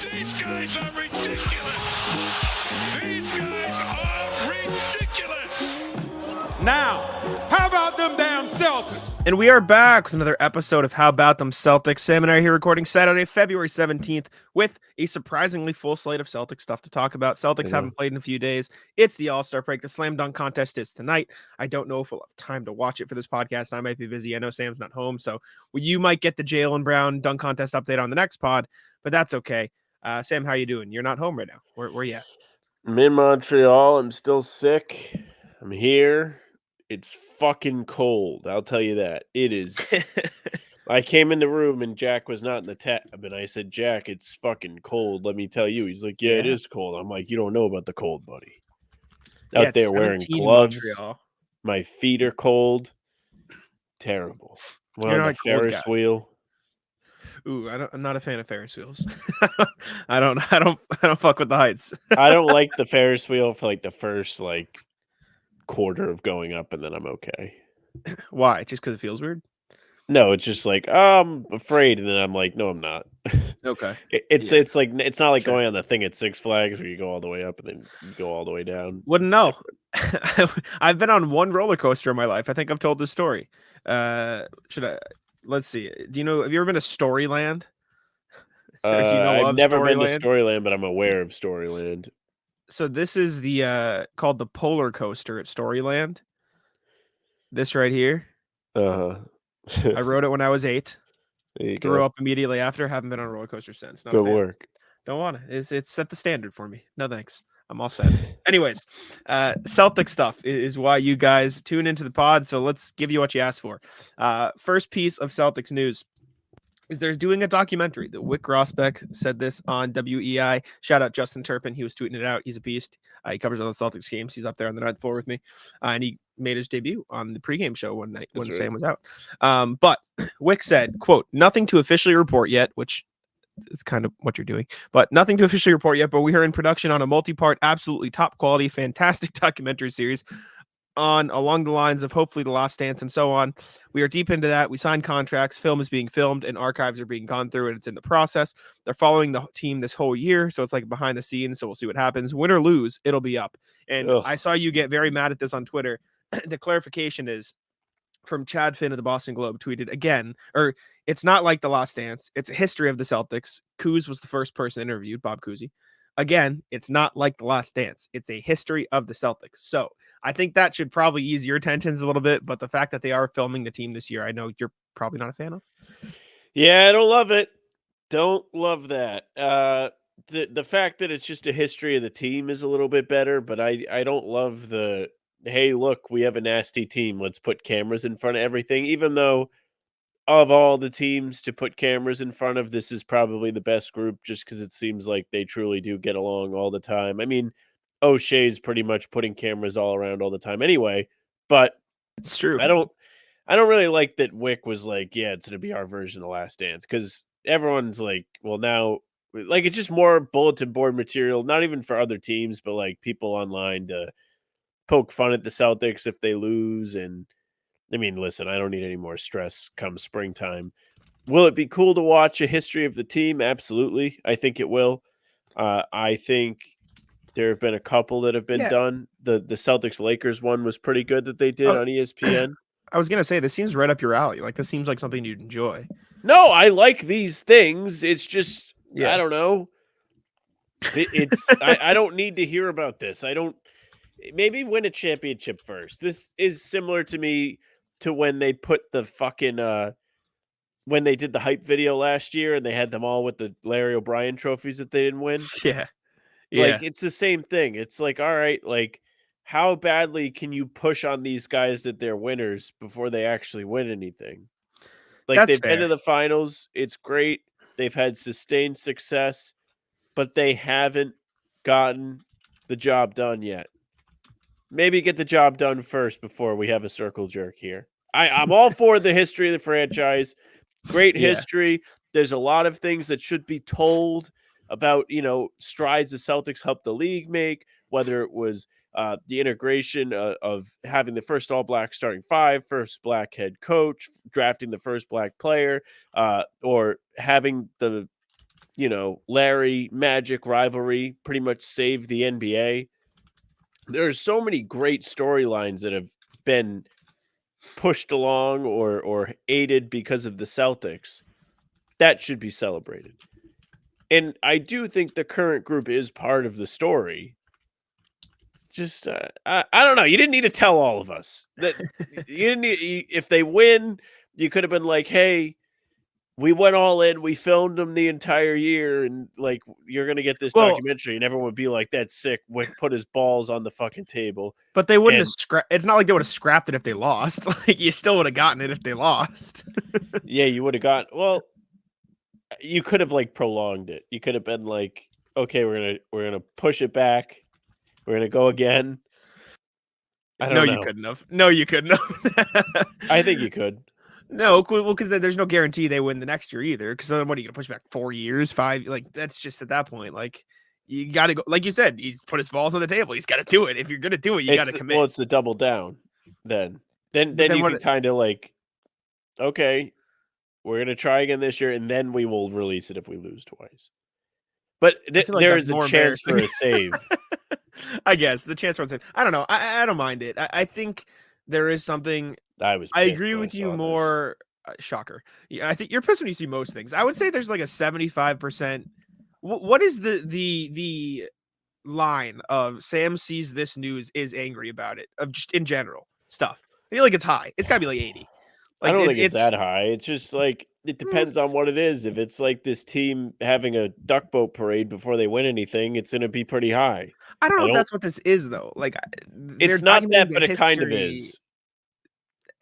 These guys are ridiculous. These guys are ridiculous. Now, how about them damn Celtics? And we are back with another episode of How About Them Celtics. Sam and I are here recording Saturday, February 17th with a surprisingly full slate of Celtics stuff to talk about. Celtics haven't played in a few days. It's the All-Star break. The Slam Dunk Contest is tonight. I don't know if we'll have time to watch it for this podcast. I might be busy. I know Sam's not home, so you might get the Jaylen Brown Dunk Contest update on the next pod, but that's okay. Sam, how you doing? You're not home right now. Where you at? I'm in Montreal. I'm still sick. I'm here. It's fucking cold. I'll tell you that. It is. I came in the room and Jack was not in the tab, and I said, Jack, it's fucking cold. Let me tell you. He's like, yeah, it is cold. I'm like, you don't know about the cold, buddy. Out there wearing gloves. My feet are cold. Terrible. Well, on the Ferris wheel. Ooh, I'm not a fan of Ferris wheels. I don't fuck with the heights. I don't like the Ferris wheel for like the first quarter of going up, and then I'm okay. Why? Just because it feels weird? No, it's just like, oh, I'm afraid, and then I'm like, no, I'm not. Okay. It's like it's not like going on the thing at Six Flags where you go all the way up and then you go all the way down. Wouldn't know. I've been on one roller coaster in my life. I think I've told this story. Let's see. Have you ever been to Storyland? I've never been to Storyland, but I'm aware of Storyland. So this is the called the polar coaster at Storyland. This right here. I rode it when I was 8. Grew up immediately after. Haven't been on a roller coaster since. Good work. Don't want it. It's set the standard for me. No thanks. I'm all set. Anyways, Celtic stuff is why you guys tune into the pod. So let's give you what you asked for. First piece of Celtics news is they're doing a documentary. The Wick Rosbeck said this on WEI. Shout out Justin Turpin. He was tweeting it out. He's a beast. He covers all the Celtics games. He's up there on the 9th floor with me. And he made his debut on the pregame show one night when Sam was out. But Wick said, quote, nothing to officially report yet, which is kind of what you're doing, but nothing to officially report yet. But we are in production on a multi-part, absolutely top quality, fantastic documentary series along the lines of hopefully The Last Dance and so on. We are deep into that. We signed contracts. Film is being filmed and archives are being gone through and it's in the process. They're following the team this whole year. So it's like behind the scenes. So we'll see what happens. Win or lose, it'll be up. And I saw you get very mad at this on Twitter. The clarification is from Chad Finn of the Boston Globe tweeted again, or it's not like The Last Dance. It's a history of the Celtics. Kuz was the first person interviewed, Bob Cousy. Again, it's not like The Last Dance. It's a history of the Celtics. So I think that should probably ease your tensions a little bit. But the fact that they are filming the team this year, I know you're probably not a fan of. Yeah, I don't love it. Don't love that. The fact that it's just a history of the team is a little bit better, but I don't love the, hey, look, we have a nasty team. Let's put cameras in front of everything, even though of all the teams to put cameras in front of, this is probably the best group just because it seems like they truly do get along all the time. I mean, O'Shea's pretty much putting cameras all around all the time anyway, but it's true. I don't really like that Wick was like, yeah, it's going to be our version of Last Dance, because everyone's like, well, now, like, it's just more bulletin board material, not even for other teams, but like people online to poke fun at the Celtics if they lose. And I mean, listen, I don't need any more stress come springtime. Will it be cool to watch a history of the team? Absolutely. I think it will. I think there have been a couple that have been done. The Celtics-Lakers one was pretty good that they did on ESPN. I was going to say, this seems right up your alley. Like, this seems like something you'd enjoy. No, I like these things. It's just, I don't know. It's I don't need to hear about this. Maybe win a championship first. This is similar to me to when they put the fucking when they did the hype video last year and they had them all with the Larry O'Brien trophies that they didn't win. Yeah. Like, it's the same thing. It's like, all right, like, how badly can you push on these guys that they're winners before they actually win anything? Like, they've been to the finals. It's great. They've had sustained success, but they haven't gotten the job done yet. Maybe get the job done first before we have a circle jerk here. I'm all for the history of the franchise. Great history. There's a lot of things that should be told about, strides the Celtics helped the league make, whether it was the integration of having the first all-black starting five, first black head coach, drafting the first black player, or having the Larry Magic rivalry pretty much saved the NBA. There are so many great storylines that have been pushed along or aided because of the Celtics. That should be celebrated. And I do think the current group is part of the story. Just I don't know. You didn't need to tell all of us that. You didn't need, if they win, you could have been like, "Hey, we went all in. We filmed them the entire year, and like you're gonna get this documentary." And everyone would be like, "That's sick." Wick put his balls on the fucking table. But they wouldn't have it's not like they would have scrapped it if they lost. Like you still would have gotten it if they lost. Yeah, you would have got. Well, you could have like prolonged it. You could have been like, "Okay, we're gonna push it back. We're gonna go again." I don't know. You couldn't have. No, you couldn't have. I think you could. No, well, because there's no guarantee they win the next year either. Because then what are you gonna push back 4 years, 5? Like that's just at that point. Like you got to go. Like you said, he's put his balls on the table. He's got to do it. If you're gonna do it, you got to commit. Well, it's the double down. Then you can kind of like, okay, we're gonna try again this year, and then we will release it if we lose twice. But there is a chance for a save. I guess the chance for a save. I don't know. I don't mind it. I think there is something. I agree with you more. Shocker. Yeah, I think you're pissed when you see most things. I would say there's like a 75%. What is the line of Sam sees this news, is angry about it, of just in general stuff? I feel like it's high. It's got to be like 80. Like, I don't think it's that high. It's just like it depends on what it is. If it's like this team having a duck boat parade before they win anything, it's going to be pretty high. I don't know if that's what this is though. Like it's not that, but it kind of is.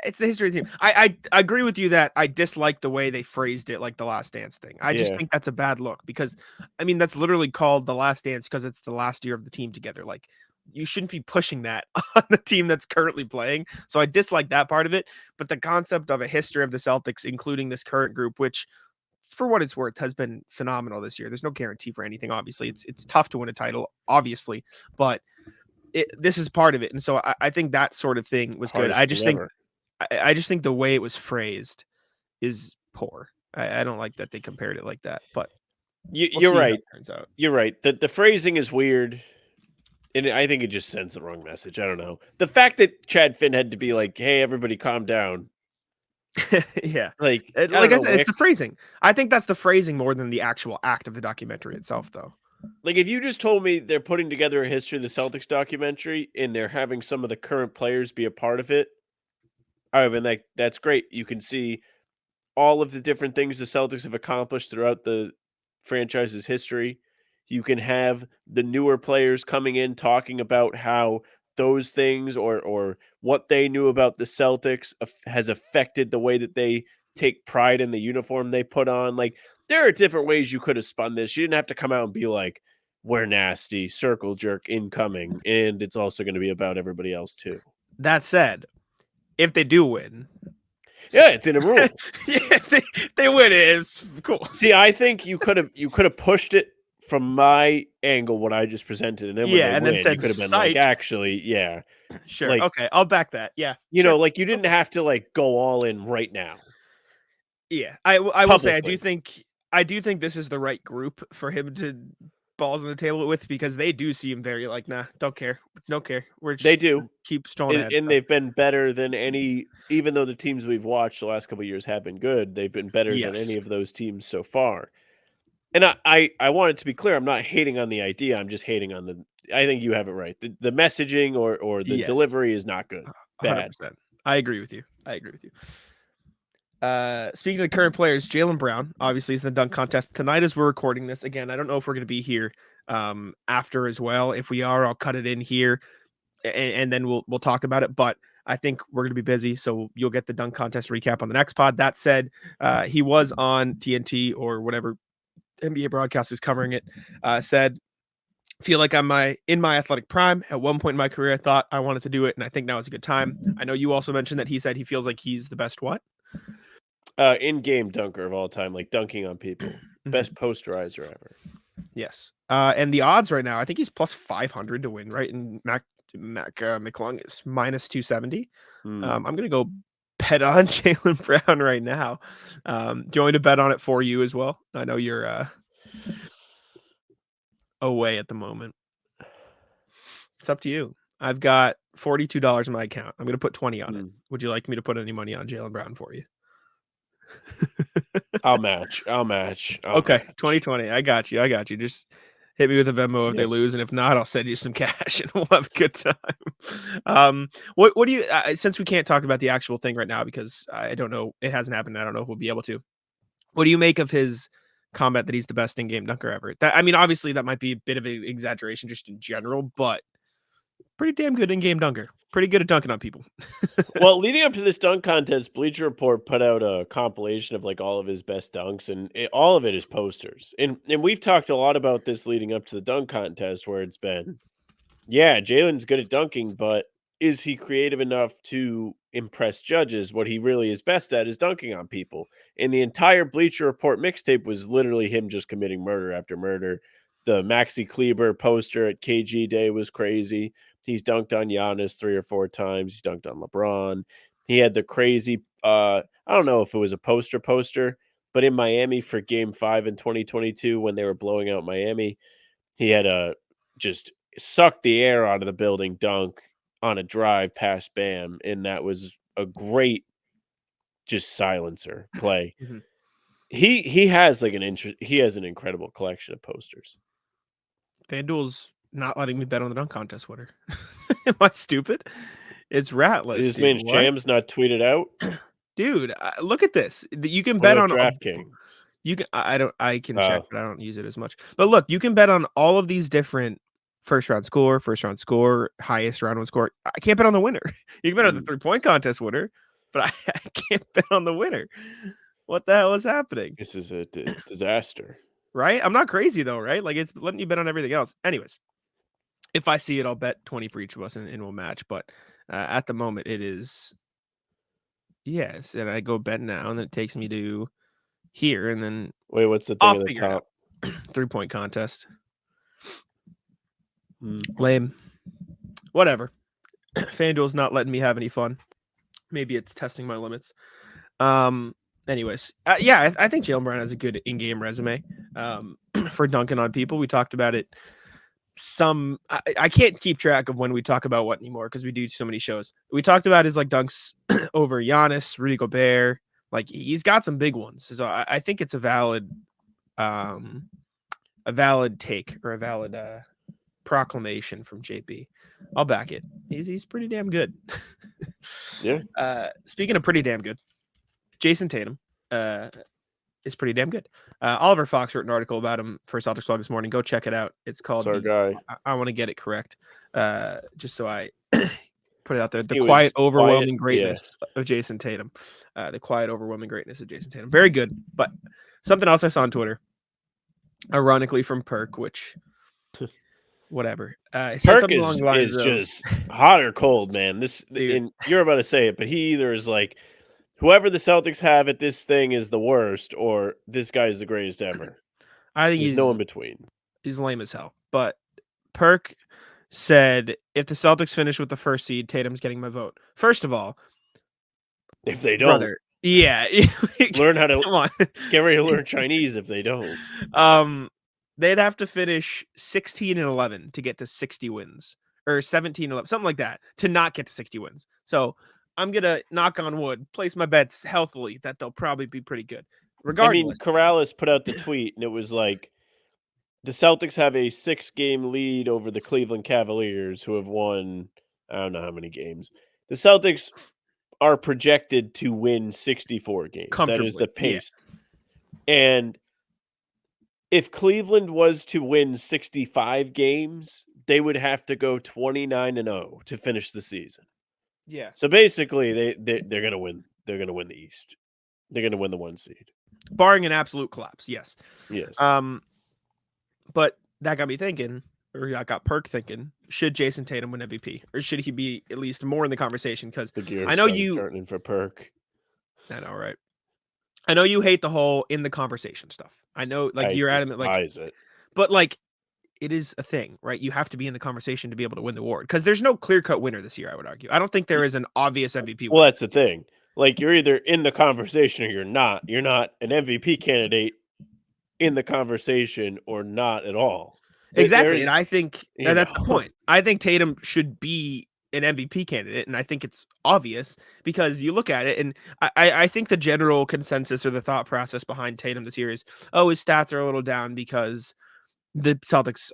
It's the history of the team. I agree with you that I dislike the way they phrased it, like the Last Dance thing. I just think that's a bad look because, I mean, that's literally called the Last Dance because it's the last year of the team together. Like, you shouldn't be pushing that on the team that's currently playing. So I dislike that part of it. But the concept of a history of the Celtics, including this current group, which, for what it's worth, has been phenomenal this year. There's no guarantee for anything. Obviously, it's tough to win a title, obviously, but this is part of it. And so I think that sort of thing was good. I just think the way it was phrased is poor. I don't like that they compared it like that, but you're right. Turns out. You're right. The phrasing is weird, and I think it just sends the wrong message. I don't know. The fact that Chad Finn had to be like, "Hey, everybody, calm down." Yeah, like I said, it's the phrasing. I think that's the phrasing more than the actual act of the documentary itself, though. Like if you just told me they're putting together a history of the Celtics documentary and they're having some of the current players be a part of it, I mean, like that's great. You can see all of the different things the Celtics have accomplished throughout the franchise's history. You can have the newer players coming in talking about how those things or what they knew about the Celtics has affected the way that they take pride in the uniform they put on. Like there are different ways you could have spun this. You didn't have to come out and be like, "We're nasty, circle jerk incoming," and it's also going to be about everybody else too. That said, if they do win, yeah, it's in a rule. If they win, it's cool. See, I think you could have pushed it from my angle, what I just presented, and then then said, you could have been like, actually, yeah, sure, like, okay, I'll back that. Yeah, you know, like you didn't have to like go all in right now. Yeah, I will say I do think this is the right group for him to balls on the table with because they do seem very like, nah, don't care. We're just they do keep strolling ahead, and they've been better than any. Even though the teams we've watched the last couple of years have been good, they've been better than any of those teams so far. And I want it to be clear, I'm not hating on the idea. I'm just hating on the. I think you have it right. The messaging or the delivery is not good. Bad. 100%. I agree with you. Speaking of current players, Jaylen Brown obviously is in the dunk contest tonight as we're recording this. Again, I don't know if we're going to be here after as well. If we are, I'll cut it in here and then we'll talk about it. But I think we're going to be busy, so you'll get the dunk contest recap on the next pod. That said, he was on TNT or whatever NBA broadcast is covering it. Said, feel like I'm in my athletic prime. At one point in my career, I thought I wanted to do it, and I think now is a good time. I know you also mentioned that he said he feels like he's the best what? In-game dunker of all time, like dunking on people. Best posterizer ever. Yes. And the odds right now, I think he's plus 500 to win, right? And Mac McClung is minus 270. I'm going to go bet on Jaylen Brown right now. Do you want me to bet on it for you as well? I know you're away at the moment. It's up to you. I've got $42 in my account. I'm going to put 20 on it. Would you like me to put any money on Jaylen Brown for you? I'll match. Okay, match. 2020. I got you. Just hit me with a Venmo if they lose, and if not, I'll send you some cash, and we'll have a good time. What do you? Since we can't talk about the actual thing right now because I don't know, it hasn't happened. I don't know if we'll be able to. What do you make of his comment that he's the best in-game dunker ever? Obviously, that might be a bit of an exaggeration just in general, but pretty damn good in-game dunker. Pretty good at dunking on people. Well, leading up to this dunk contest, Bleacher Report put out a compilation of like all of his best dunks, and all of it is posters. And we've talked a lot about this leading up to the dunk contest, where it's been, yeah, Jaylen's good at dunking, but is he creative enough to impress judges? What he really is best at is dunking on people. And the entire Bleacher Report mixtape was literally him just committing murder after murder. The Maxi Kleber poster at KG Day was crazy. He's dunked on Giannis 3 or 4 times. He's dunked on LeBron. He had the crazy, I don't know if it was a poster, but in Miami for Game 5 in 2022 when they were blowing out Miami, he had a just suck the air out of the building dunk on a drive past Bam, and that was a great just silencer play. Mm-hmm. He has like he has an incredible collection of posters. FanDuel's not letting me bet on the dunk contest winner. Am I stupid? It's ratless. This means Jam's not tweeted out. Dude, look at this. You can bet on DraftKings. You can. I can check, but I don't use it as much. But look, you can bet on all of these different first round score, highest round one score. I can't bet on the winner. You can bet on the 3-point contest winner, but I can't bet on the winner. What the hell is happening? This is a disaster. Right? I'm not crazy though, right? Like it's letting you bet on everything else. Anyways, if I see it, I'll bet 20 for each of us and we'll match. But at the moment, it is yes. And I go bet now, and then it takes me to here, and then wait, what's the thing at the top? 3-point contest. Lame. Whatever. FanDuel's not letting me have any fun. Maybe it's testing my limits. Anyways, yeah, I think Jaylen Brown has a good in-game resume for dunking on people. We talked about it. I can't keep track of when we talk about what anymore because we do so many shows. We talked about his like dunks over Giannis, Rudy Gobert. Like he's got some big ones. So I think it's a valid take or a valid proclamation from JP. I'll back it. He's pretty damn good. Yeah. Speaking of pretty damn good, Jayson Tatum is pretty damn good. Oliver Fox wrote an article about him for Celtics blog this morning. Go check it out. It's called our guy. I want to get it correct. Just so I put it out there. The quiet, overwhelming greatness of Jayson Tatum. The quiet, overwhelming greatness of Jayson Tatum. Very good. But something else I saw on Twitter, ironically from Perk, which whatever. Perk is just hot or cold, man. And you're about to say it, but he either is like, whoever the Celtics have at this thing is the worst, or this guy is the greatest ever. I think he's no in between. He's lame as hell. But Perk said, if the Celtics finish with the first seed, Tatum's getting my vote. First of all, if they don't, brother, yeah, learn how to get ready to learn Chinese. If they don't, they'd have to finish 16-11 to get to 60 wins, or 17-11, something like that, to not get to 60 wins. So I'm going to knock on wood, place my bets healthily that they'll probably be pretty good. Regardless. Corrales put out the tweet, and it was like, the Celtics have a 6-game lead over the Cleveland Cavaliers, who have won, I don't know how many games. The Celtics are projected to win 64 games. That is the pace. Yeah. And if Cleveland was to win 65 games, they would have to go 29-0 to finish the season. Yeah. So basically, they're going to win. They're going to win the East. They're going to win the 1 seed, barring an absolute collapse. Yes. Yes. But that got me thinking, or that got Perk thinking: should Jayson Tatum win MVP, or should he be at least more in the conversation? Because I know you turning for Perk. I know, right? I know you hate the whole in the conversation stuff. I know, like you're adamant, like it. But like, it is a thing, right? You have to be in the conversation to be able to win the award because there's no clear-cut winner this year. I would argue. I don't think there is an obvious MVP. Well, that's the thing. Like, you're either in the conversation or you're not. You're not an MVP candidate in the conversation or not at all. Exactly. And I think that's the point. I think Tatum should be an MVP candidate. And I think it's obvious because you look at it. And I think the general consensus or the thought process behind Tatum this year is, oh, his stats are a little down because the Celtics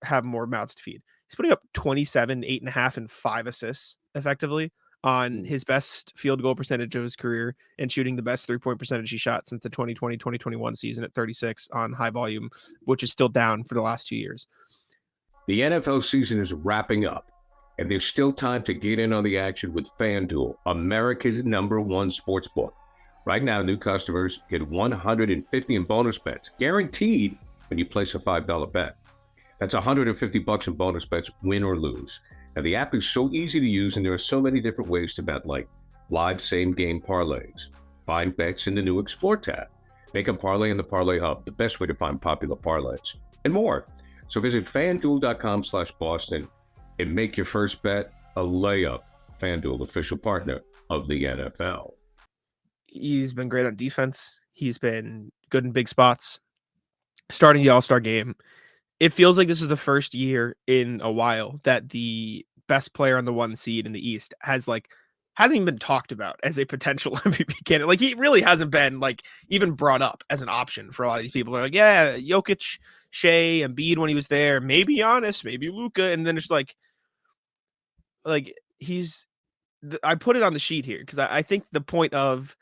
have more mouths to feed. He's putting up 27, 8.5, and 5 assists effectively on his best field goal percentage of his career and shooting the best 3-point percentage he shot since the 2020-2021 season at 36 on high volume, which is still down for the last 2 years. The NFL season is wrapping up, and there's still time to get in on the action with FanDuel, America's #1 sportsbook. Right now, new customers get $150 in bonus bets, guaranteed when you place a $5 bet. That's $150 in bonus bets, win or lose. Now, the app is so easy to use, and there are so many different ways to bet, like live same-game parlays, find bets in the new Explore tab, make a parlay in the Parlay Hub, the best way to find popular parlays, and more. So visit FanDuel.com/Boston and make your first bet a layup. FanDuel, official partner of the NFL. He's been great on defense. He's been good in big spots. Starting the All-Star game, it feels like this is the first year in a while that the best player on the 1 seed in the East hasn't even been talked about as a potential MVP candidate. Like, he really hasn't been even brought up as an option for a lot of these people. They're like, yeah, Jokic, Shea, Embiid when he was there, maybe Giannis, maybe Luka, and then it's like I put it on the sheet here because I think the point of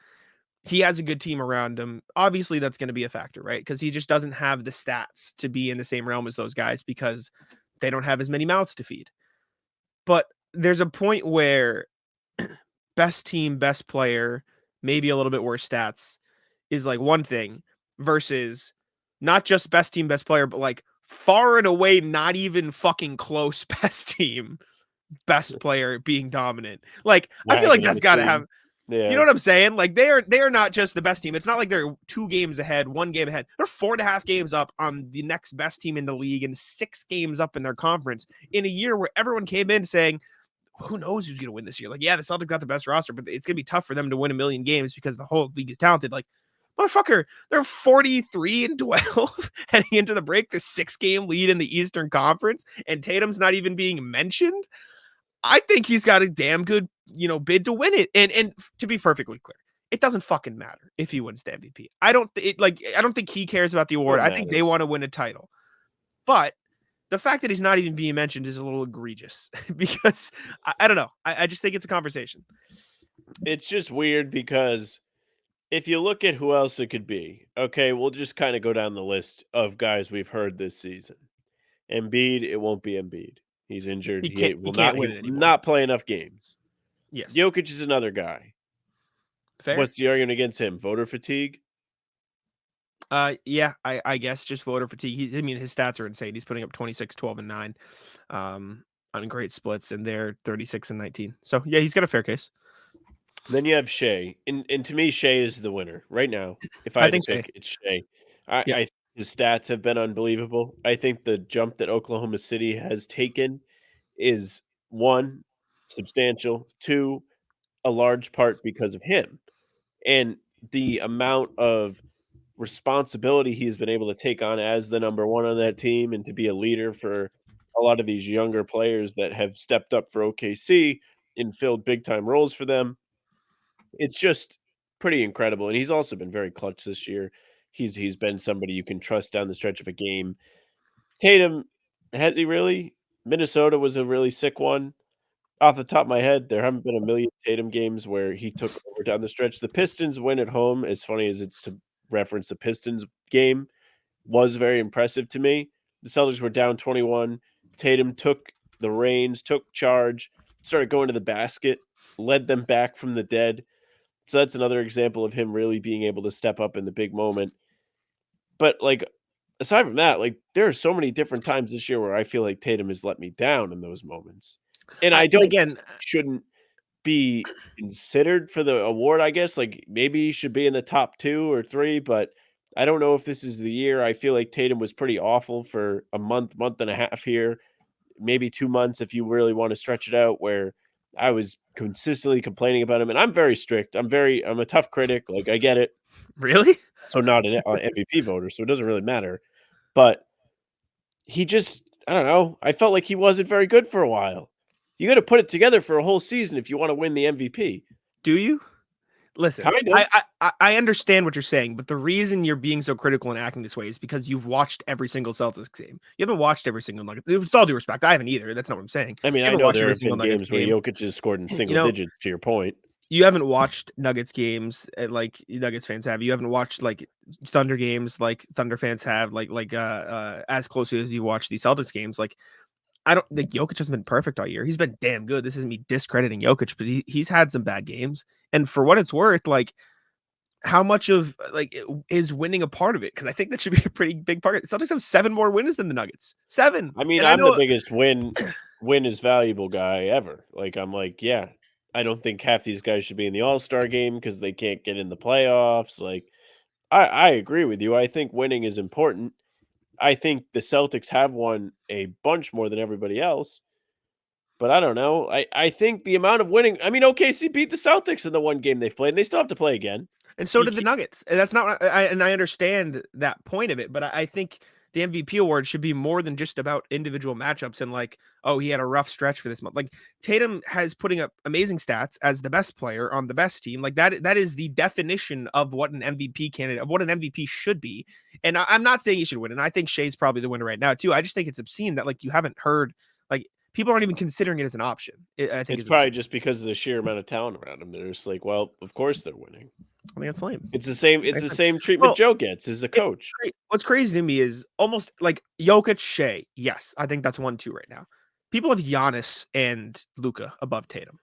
he has a good team around him. Obviously, that's going to be a factor, right? Because he just doesn't have the stats to be in the same realm as those guys because they don't have as many mouths to feed. But there's a point where best team, best player, maybe a little bit worse stats is one thing versus not just best team, best player, but far and away, not even fucking close best team, best player being dominant. I feel like that's got to have. Yeah. You know what I'm saying? They are not just the best team. It's not like they're 2 games ahead, 1 game ahead. They're 4.5 games up on the next best team in the league and 6 games up in their conference in a year where everyone came in saying, who knows who's going to win this year? Yeah, the Celtics got the best roster, but it's going to be tough for them to win 1 million games because the whole league is talented. Motherfucker, they're 43-12 heading into the break, the 6-game lead in the Eastern Conference, and Tatum's not even being mentioned. I think he's got a damn good, bid to win it. And to be perfectly clear, it doesn't fucking matter if he wins the MVP. I don't think he cares about the award. I think they want to win a title. But the fact that he's not even being mentioned is a little egregious because I don't know. I just think it's a conversation. It's just weird because if you look at who else it could be, okay, we'll just kind of go down the list of guys we've heard this season. Embiid, it won't be Embiid. He's injured. He will not play enough games. Yes. Jokic is another guy. Fair. What's the argument against him? Voter fatigue? Yeah, I guess just voter fatigue. His stats are insane. He's putting up 26, 12, and 9 on great splits, and they're 36 and 19. So, yeah, he's got a fair case. Then you have Shea. And to me, Shea is the winner right now. If I had to pick, it's Shea. I think his stats have been unbelievable. I think the jump that Oklahoma City has taken is 1, substantial, 2, a large part because of him. And the amount of responsibility he's been able to take on as the number 1 on that team and to be a leader for a lot of these younger players that have stepped up for OKC and filled big time roles for them. It's just pretty incredible. And he's also been very clutch this year. He's been somebody you can trust down the stretch of a game. Tatum, has he really? Minnesota was a really sick one. Off the top of my head, there haven't been a million Tatum games where he took over down the stretch. The Pistons win at home, as funny as it's to reference the Pistons game, was very impressive to me. The Celtics were down 21. Tatum took the reins, took charge, started going to the basket, led them back from the dead. So that's another example of him really being able to step up in the big moment. But aside from that, there are so many different times this year where I feel like Tatum has let me down in those moments. And I shouldn't be considered for the award, I guess. Maybe he should be in the top 2 or 3, but I don't know if this is the year. I feel like Tatum was pretty awful for a month and a half here, maybe 2 months if you really want to stretch it out, where I was consistently complaining about him. And I'm very strict. I'm a tough critic. I get it. Really? So not an MVP voter, so it doesn't really matter. But he just, I don't know. I felt like he wasn't very good for a while. You got to put it together for a whole season if you want to win the MVP. Do you? Listen, Kind of. I understand what you're saying, but the reason you're being so critical and acting this way is because you've watched every single Celtics game. You haven't watched every single Nuggets. With all due respect, I haven't either. That's not what I'm saying. I mean, I know there have been games where Jokic has scored in single digits, to your point. You haven't watched Nuggets games like Nuggets fans have. You haven't watched like Thunder games like Thunder fans have, as closely as you watch these Celtics games. Like, I don't think Jokic has been perfect all year. He's been damn good. This isn't me discrediting Jokic, but he's had some bad games. And for what it's worth, like, how much of is winning a part of it? Because I think that should be a pretty big part. Celtics have 7 more wins than the Nuggets. 7. I mean, I'm the biggest win is valuable guy ever. Like, I'm like, yeah, I don't think half these guys should be in the All-Star game because they can't get in the playoffs. Like, I agree with you. I think winning is important. I think the Celtics have won a bunch more than everybody else. But I don't know. I think the amount of winning, I mean, OKC beat the Celtics in the one game they've played, and they still have to play again. And so did the Nuggets. And that's not, and I understand that point of it, but I think the MVP award should be more than just about individual matchups and like, oh, he had a rough stretch for this month. Like, Tatum has putting up amazing stats as the best player on the best team. Like, that is the definition of what an MVP candidate, of what an MVP should be. And I'm not saying he should win. And I think Shea's probably the winner right now too. I just think it's obscene that like you haven't heard, like, people aren't even considering it as an option. I think it's probably just because of the sheer amount of talent around him. They're just like, well, of course they're winning. I think that's lame. It's the same. It's the same treatment Joe gets as a coach. What's crazy to me is almost like Jokic, Shea. Yes, I think that's 1-2 right now. People have Giannis and Luka above Tatum,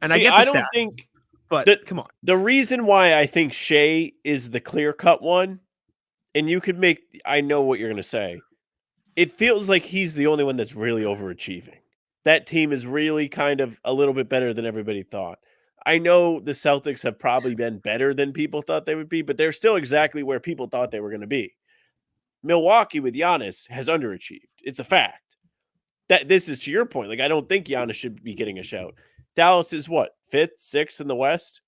and I don't think. But come on, the reason why I think Shea is the clear-cut one, and you could make. I know what you're going to say. It feels like he's the only one that's really overachieving. That team is really kind of a little bit better than everybody thought. I know the Celtics have probably been better than people thought they would be, but they're still exactly where people thought they were going to be. Milwaukee with Giannis has underachieved. It's a fact. That this is to your point. Like, I don't think Giannis should be getting a shout. Dallas is what, 5th, 6th in the West?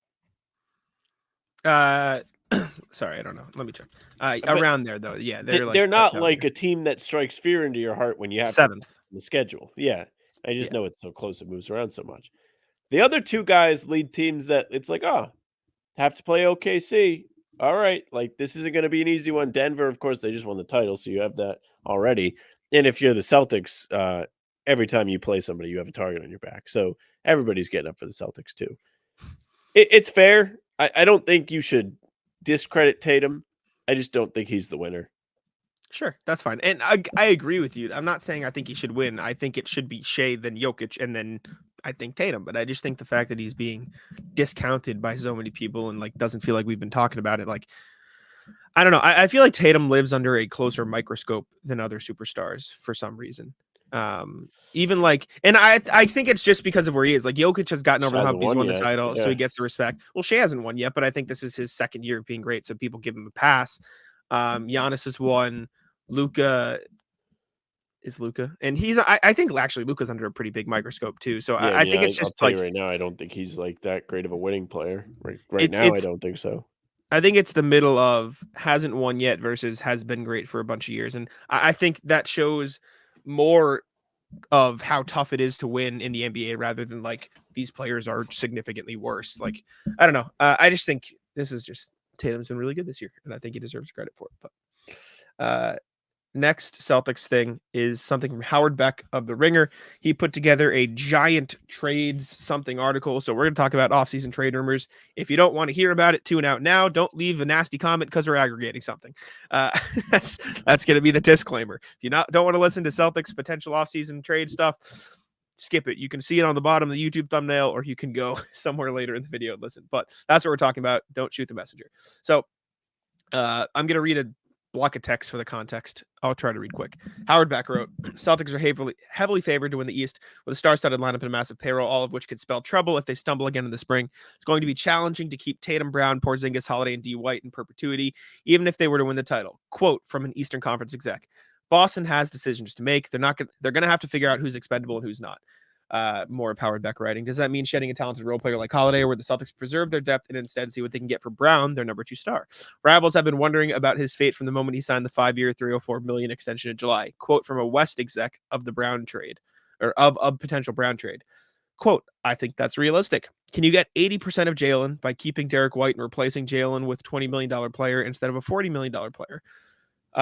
Sorry, I don't know. Let me check. Around there though. Yeah, they're not like a team that strikes fear into your heart when you have 7th the schedule. Yeah, I just know it's so close. It moves around so much. The other 2 guys lead teams that it's like, have to play OKC. All right, like this isn't going to be an easy one. Denver, of course, they just won the title, so you have that already. And if you're the Celtics, every time you play somebody, you have a target on your back. So everybody's getting up for the Celtics too. It's fair. I don't think you should discredit Tatum. I just don't think he's the winner. Sure, that's fine. And I agree with you. I'm not saying I think he should win. I think it should be Shea, then Jokic, and then I think Tatum. But I just think the fact that he's being discounted by so many people and like doesn't feel like we've been talking about it. Like, I don't know. I feel like Tatum lives under a closer microscope than other superstars for some reason. Even like, and I think it's just because of where he is. Like, Jokic has gotten over the hump. He's won the title, so he gets the respect. Well, Shea hasn't won yet, but I think this is his 2nd year of being great, so people give him a pass. Giannis has won. Luka, and he's. I think actually Luka's under a pretty big microscope too. So I think it's just like right now. I don't think he's like that great of a winning player. Right now, I don't think so. I think it's the middle of hasn't won yet versus has been great for a bunch of years, and I think that shows more of how tough it is to win in the NBA rather than like these players are significantly worse. Like, I don't know. I just think this is just Tatum's been really good this year, and I think he deserves credit for it. But next Celtics thing is something from Howard Beck of The Ringer. He put together a giant trades something article. So we're going to talk about offseason trade rumors. If you don't want to hear about it, tune out now. Don't leave a nasty comment because we're aggregating something. That's going to be the disclaimer. If you don't want to listen to Celtics potential offseason trade stuff, skip it. You can see it on the bottom of the YouTube thumbnail, or you can go somewhere later in the video and listen. But that's what we're talking about. Don't shoot the messenger. So I'm going to read a block of text for the context. I'll try to read quick. Howard Beck wrote, Celtics are heavily favored to win the East with a star-studded lineup and a massive payroll, all of which could spell trouble if they stumble again in the spring. It's going to be challenging to keep Tatum, Brown, Porzingis, Holiday, and D. White in perpetuity, even if they were to win the title. Quote from an Eastern Conference exec. Boston has decisions to make. They're going to have to figure out who's expendable and who's not. More of Howard Beck writing. Does that mean shedding a talented role player like Holiday, or would the Celtics preserve their depth and instead see what they can get for Brown, their number 2 star? Rivals have been wondering about his fate from the moment he signed the 5-year, $304 million extension in July. Quote from a West exec of the Brown trade, or of potential Brown trade. Quote, I think that's realistic. Can you get 80% of Jaylen by keeping Derek White and replacing Jaylen with $20 million player instead of a $40 million player?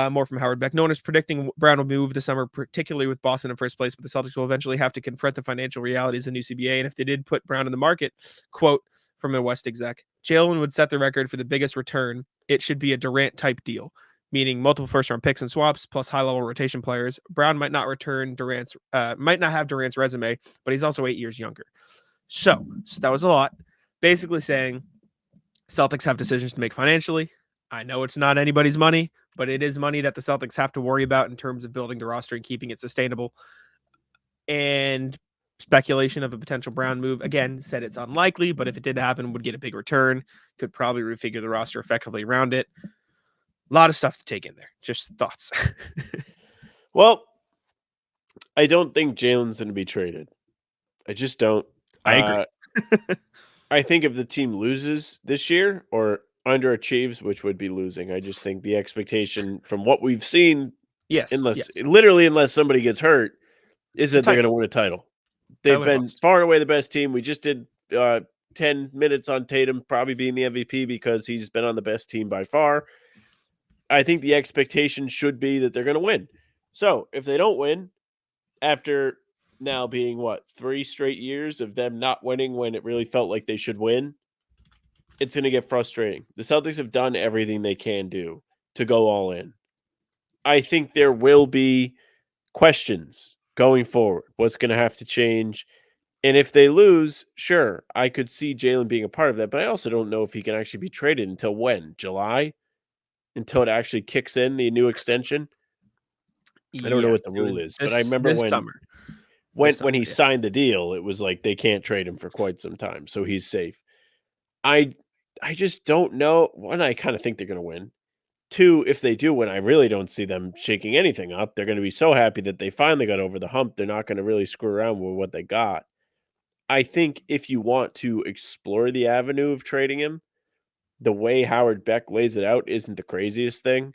More from Howard Beck. No one is predicting Brown will move this summer, particularly with Boston in first place, but the Celtics will eventually have to confront the financial realities of the new CBA. And if they did put Brown in the market, quote from a West exec, Jaylen would set the record for the biggest return. It should be a Durant type deal, meaning multiple first-round picks and swaps plus high-level rotation players. Brown might not have Durant's resume, but he's also 8 years younger. So that was a lot. Basically saying Celtics have decisions to make financially. I know it's not anybody's money, but it is money that the Celtics have to worry about in terms of building the roster and keeping it sustainable. And speculation of a potential Brown move, again, said it's unlikely, but if it did happen, would get a big return, could probably refigure the roster effectively around it. A lot of stuff to take in there. Just thoughts. Well, I don't think Jaylen's going to be traded. I just don't. I agree. I think if the team loses this year or underachieves, which would be losing, I just think the expectation from what we've seen, unless somebody gets hurt, is that they're going to win a title. They've been far and away the best team. We just did 10 minutes on Tatum probably being the MVP because he's been on the best team by far. I think the expectation should be that they're going to win. So if they don't win, after now being 3 straight years of them not winning when it really felt like they should win, it's going to get frustrating. The Celtics have done everything they can do to go all in. I think there will be questions going forward. What's going to have to change? And if they lose, sure, I could see Jaylen being a part of that, but I also don't know if he can actually be traded until when? July? Until it actually kicks in, the new extension? I don't know what the rule is, but I remember when he signed the deal, it was like they can't trade him for quite some time, so he's safe. I just don't know. One, I kind of think they're going to win. 2, if they do win, I really don't see them shaking anything up. They're going to be so happy that they finally got over the hump. They're not going to really screw around with what they got. I think if you want to explore the avenue of trading him, the way Howard Beck lays it out isn't the craziest thing.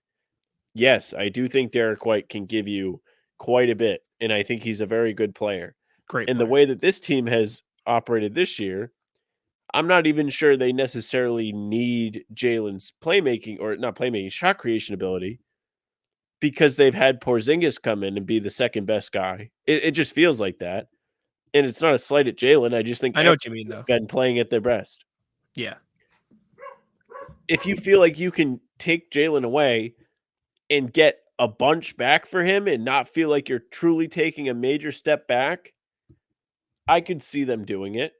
Yes, I do think Derek White can give you quite a bit, and I think he's a very good player. Great. And the way that this team has operated this year, I'm not even sure they necessarily need Jaylen's shot creation ability, because they've had Porzingis come in and be the second best guy. It just feels like that. And it's not a slight at Jaylen. I just think I know what you mean, though. Been playing at their best. Yeah. If you feel like you can take Jaylen away and get a bunch back for him and not feel like you're truly taking a major step back, I could see them doing it.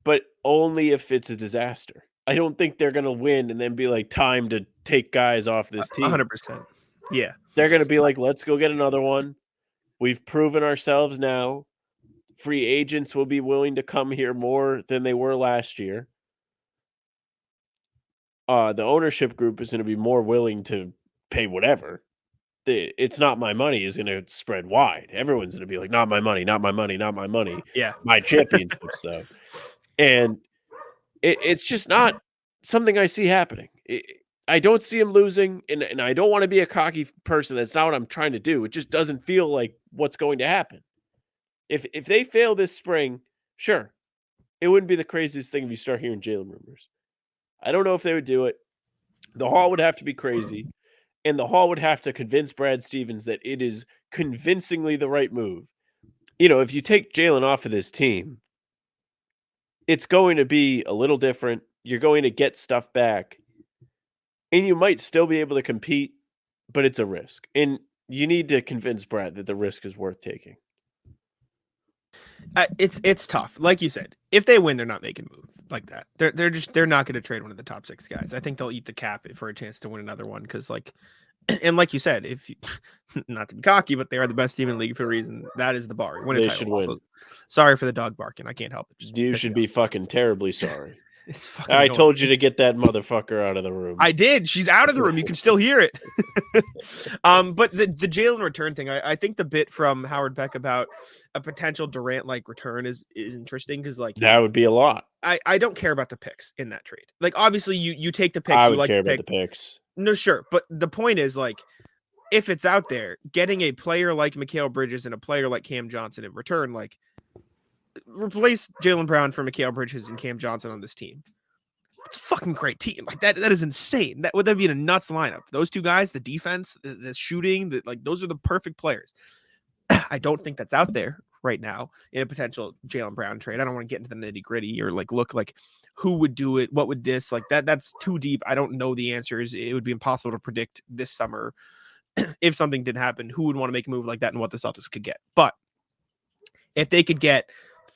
But only if it's a disaster. I don't think they're going to win and then be like, time to take guys off this team. 100%. Yeah. They're going to be like, let's go get another one. We've proven ourselves now. Free agents will be willing to come here more than they were last year. The ownership group is going to be more willing to pay whatever. It's not my money is going to spread wide. Everyone's going to be like, not my money, not my money, not my money. Yeah. My championships, though. And it's just not something I see happening. I don't see him losing, and I don't want to be a cocky person. That's not what I'm trying to do. It just doesn't feel like what's going to happen. If they fail this spring, sure, it wouldn't be the craziest thing if you start hearing Jaylen rumors. I don't know if they would do it. The Hall would have to be crazy, and the Hall would have to convince Brad Stevens that it is convincingly the right move. If you take Jaylen off of this team, it's going to be a little different. You're going to get stuff back, and you might still be able to compete, but it's a risk. And you need to convince Brad that the risk is worth taking. It's tough. Like you said, if they win, they're not making a move like that. They're not going to trade one of the top 6 guys. I think they'll eat the cap for a chance to win another one. Cause like you said, if you, not to be cocky, but they are the best team in the league for a reason. That is the bar. They should win. Also, sorry for the dog barking. I can't help it. You should be fucking terribly sorry. It's fucking I annoying. told you to get that motherfucker out of the room. I did. She's out of the room. You can still hear it. But the Jaylen return thing, I think the bit from Howard Beck about a potential Durant-like return is interesting because, like, that would be a lot. I don't care about the picks in that trade. Like, obviously, you take the picks. I you would like care the about pick. the picks. No, sure. But the point is, like, if it's out there, getting a player like Mikal Bridges and a player like Cam Johnson in return, like, replace Jaylen Brown for Mikal Bridges and Cam Johnson on this team. It's a fucking great team. Like, that is insane. That would be a nuts lineup. Those two guys, the defense, the shooting, those are the perfect players. I don't think that's out there right now in a potential Jaylen Brown trade. I don't want to get into the nitty gritty or like look like who would do it, what would this like that. That's too deep. I don't know the answers. It would be impossible to predict this summer if something did happen. Who would want to make a move like that and what the Celtics could get? But if they could get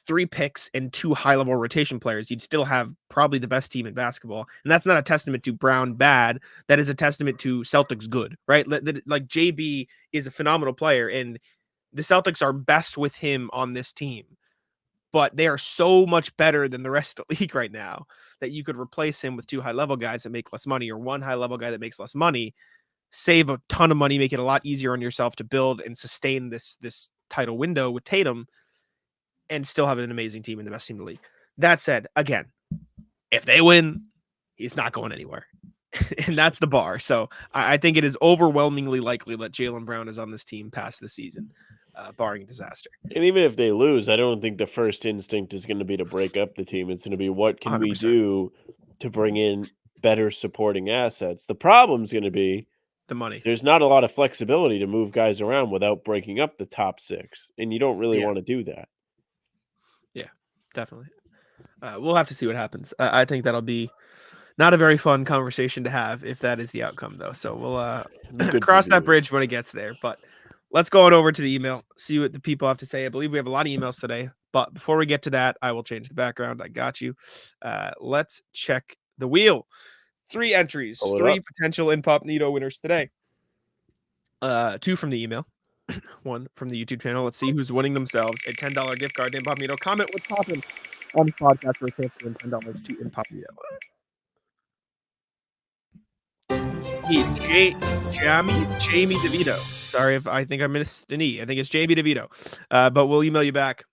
3 picks and 2 high-level rotation players, you'd still have probably the best team in basketball. And that's not a testament to Brown bad. That is a testament to Celtics good, right? Like JB is a phenomenal player, and the Celtics are best with him on this team. But they are so much better than the rest of the league right now that you could replace him with 2 high-level guys that make less money or 1 high-level guy that makes less money, save a ton of money, make it a lot easier on yourself to build and sustain this title window with Tatum, and still have an amazing team and the best team in the league. That said, again, if they win, he's not going anywhere. And that's the bar. So I think it is overwhelmingly likely that Jaylen Brown is on this team past the season, barring a disaster. And even if they lose, I don't think the first instinct is going to be to break up the team. It's going to be, what can we 100%. do to bring in better supporting assets? The problem's going to be The money. there's not a lot of flexibility to move guys around without breaking up the top 6. And you don't really want to do that. Yeah, definitely. We'll have to see what happens. I think that'll be not a very fun conversation to have if that is the outcome, though. So we'll cross that bridge when it gets there. But let's go on over to the email, see what the people have to say. I believe we have a lot of emails today. But before we get to that, I will change the background. I got you. Let's check the wheel. 3 entries, 3 potential Incognito winners today. 2 from the email. 1 from the YouTube channel. Let's see who's winning themselves a $10 gift card to Incognito. Comment what's popping on the podcast for a chance to win $10 to Incognito. Jamie DeVito. Sorry if I think I missed an E. I think it's Jamie DeVito. But we'll email you back.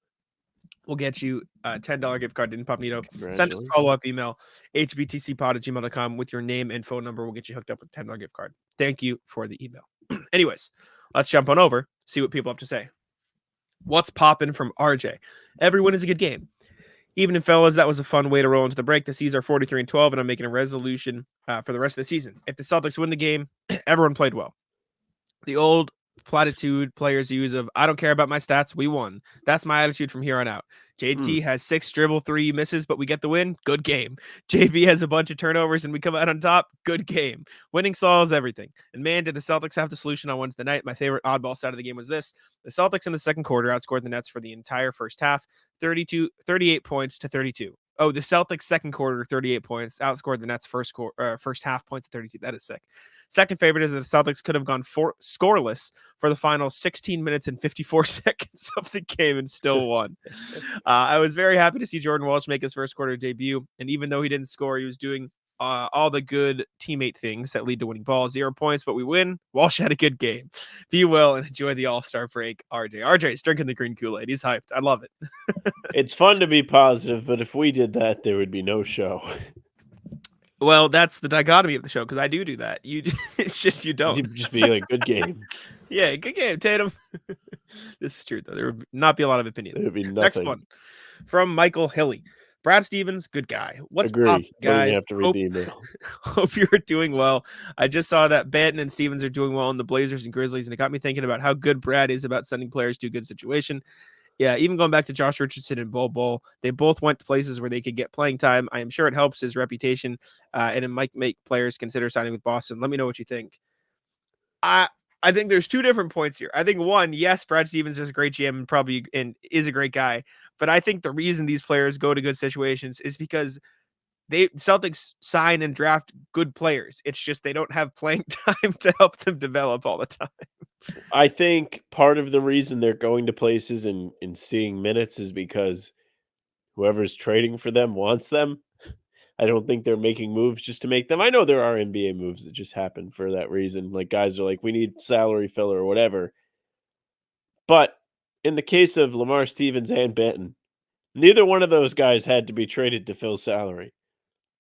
We'll get you a $10 gift card to Incognito. Send us a follow-up email, hbtcpod@gmail.com with your name and phone number. We'll get you hooked up with a $10 gift card. Thank you for the email. Anyways, let's jump on over, see what people have to say. What's popping from RJ? Every win is a good game. Evening, fellas. That was a fun way to roll into the break. The C's are 43-12, and I'm making a resolution for the rest of the season. If the Celtics win the game, everyone played well. The old platitude players use of, I don't care about my stats, we won. That's my attitude from here on out. JT has 6 dribble 3 misses, but we get the win. Good game. JB has a bunch of turnovers and we come out on top. Good game. Winning solves everything. And man, did the Celtics have the solution on Wednesday night. My favorite oddball side of the game was this. The Celtics in the second quarter outscored the Nets for the entire first half, 38 points to 32. Oh, the Celtics second quarter, 38 points, outscored the Nets first half points to 32. That is sick. Second favorite is that the Celtics could have gone scoreless for the final 16 minutes and 54 seconds of the game and still won. I was very happy to see Jordan Walsh make his first quarter debut. And even though he didn't score, he was doing all the good teammate things that lead to winning ball. 0 points, but we win. Walsh had a good game. Be well and enjoy the All-Star break. RJ's drinking the green Kool-Aid. He's hyped. I love it. It's fun to be positive, but if we did that, there would be no show. Well, that's the dichotomy of the show, because I do that. It's just you don't. You'd just be like, good game. Yeah, good game, Tatum. This is true, though. There would not be a lot of opinions. There would be nothing. Next one from Michael Hilly. Brad Stevens, good guy. What's Agree. up, guys? You have to read the email. Hope you're doing well. I just saw that Banton and Stevens are doing well in the Blazers and Grizzlies, and it got me thinking about how good Brad is about sending players to a good situation. Yeah, even going back to Josh Richardson and Bol, they both went to places where they could get playing time. I am sure it helps his reputation, and it might make players consider signing with Boston. Let me know what you think. I think there's 2 different points here. I think one, yes, Brad Stevens is a great GM and is a great guy, but I think the reason these players go to good situations is because Celtics sign and draft good players. It's just they don't have playing time to help them develop all the time. I think part of the reason they're going to places and seeing minutes is because whoever's trading for them wants them. I don't think they're making moves just to make them. I know there are NBA moves that just happen for that reason. Like guys are like, we need salary filler or whatever. But in the case of Lamar Stevens and Benton, neither one of those guys had to be traded to fill salary.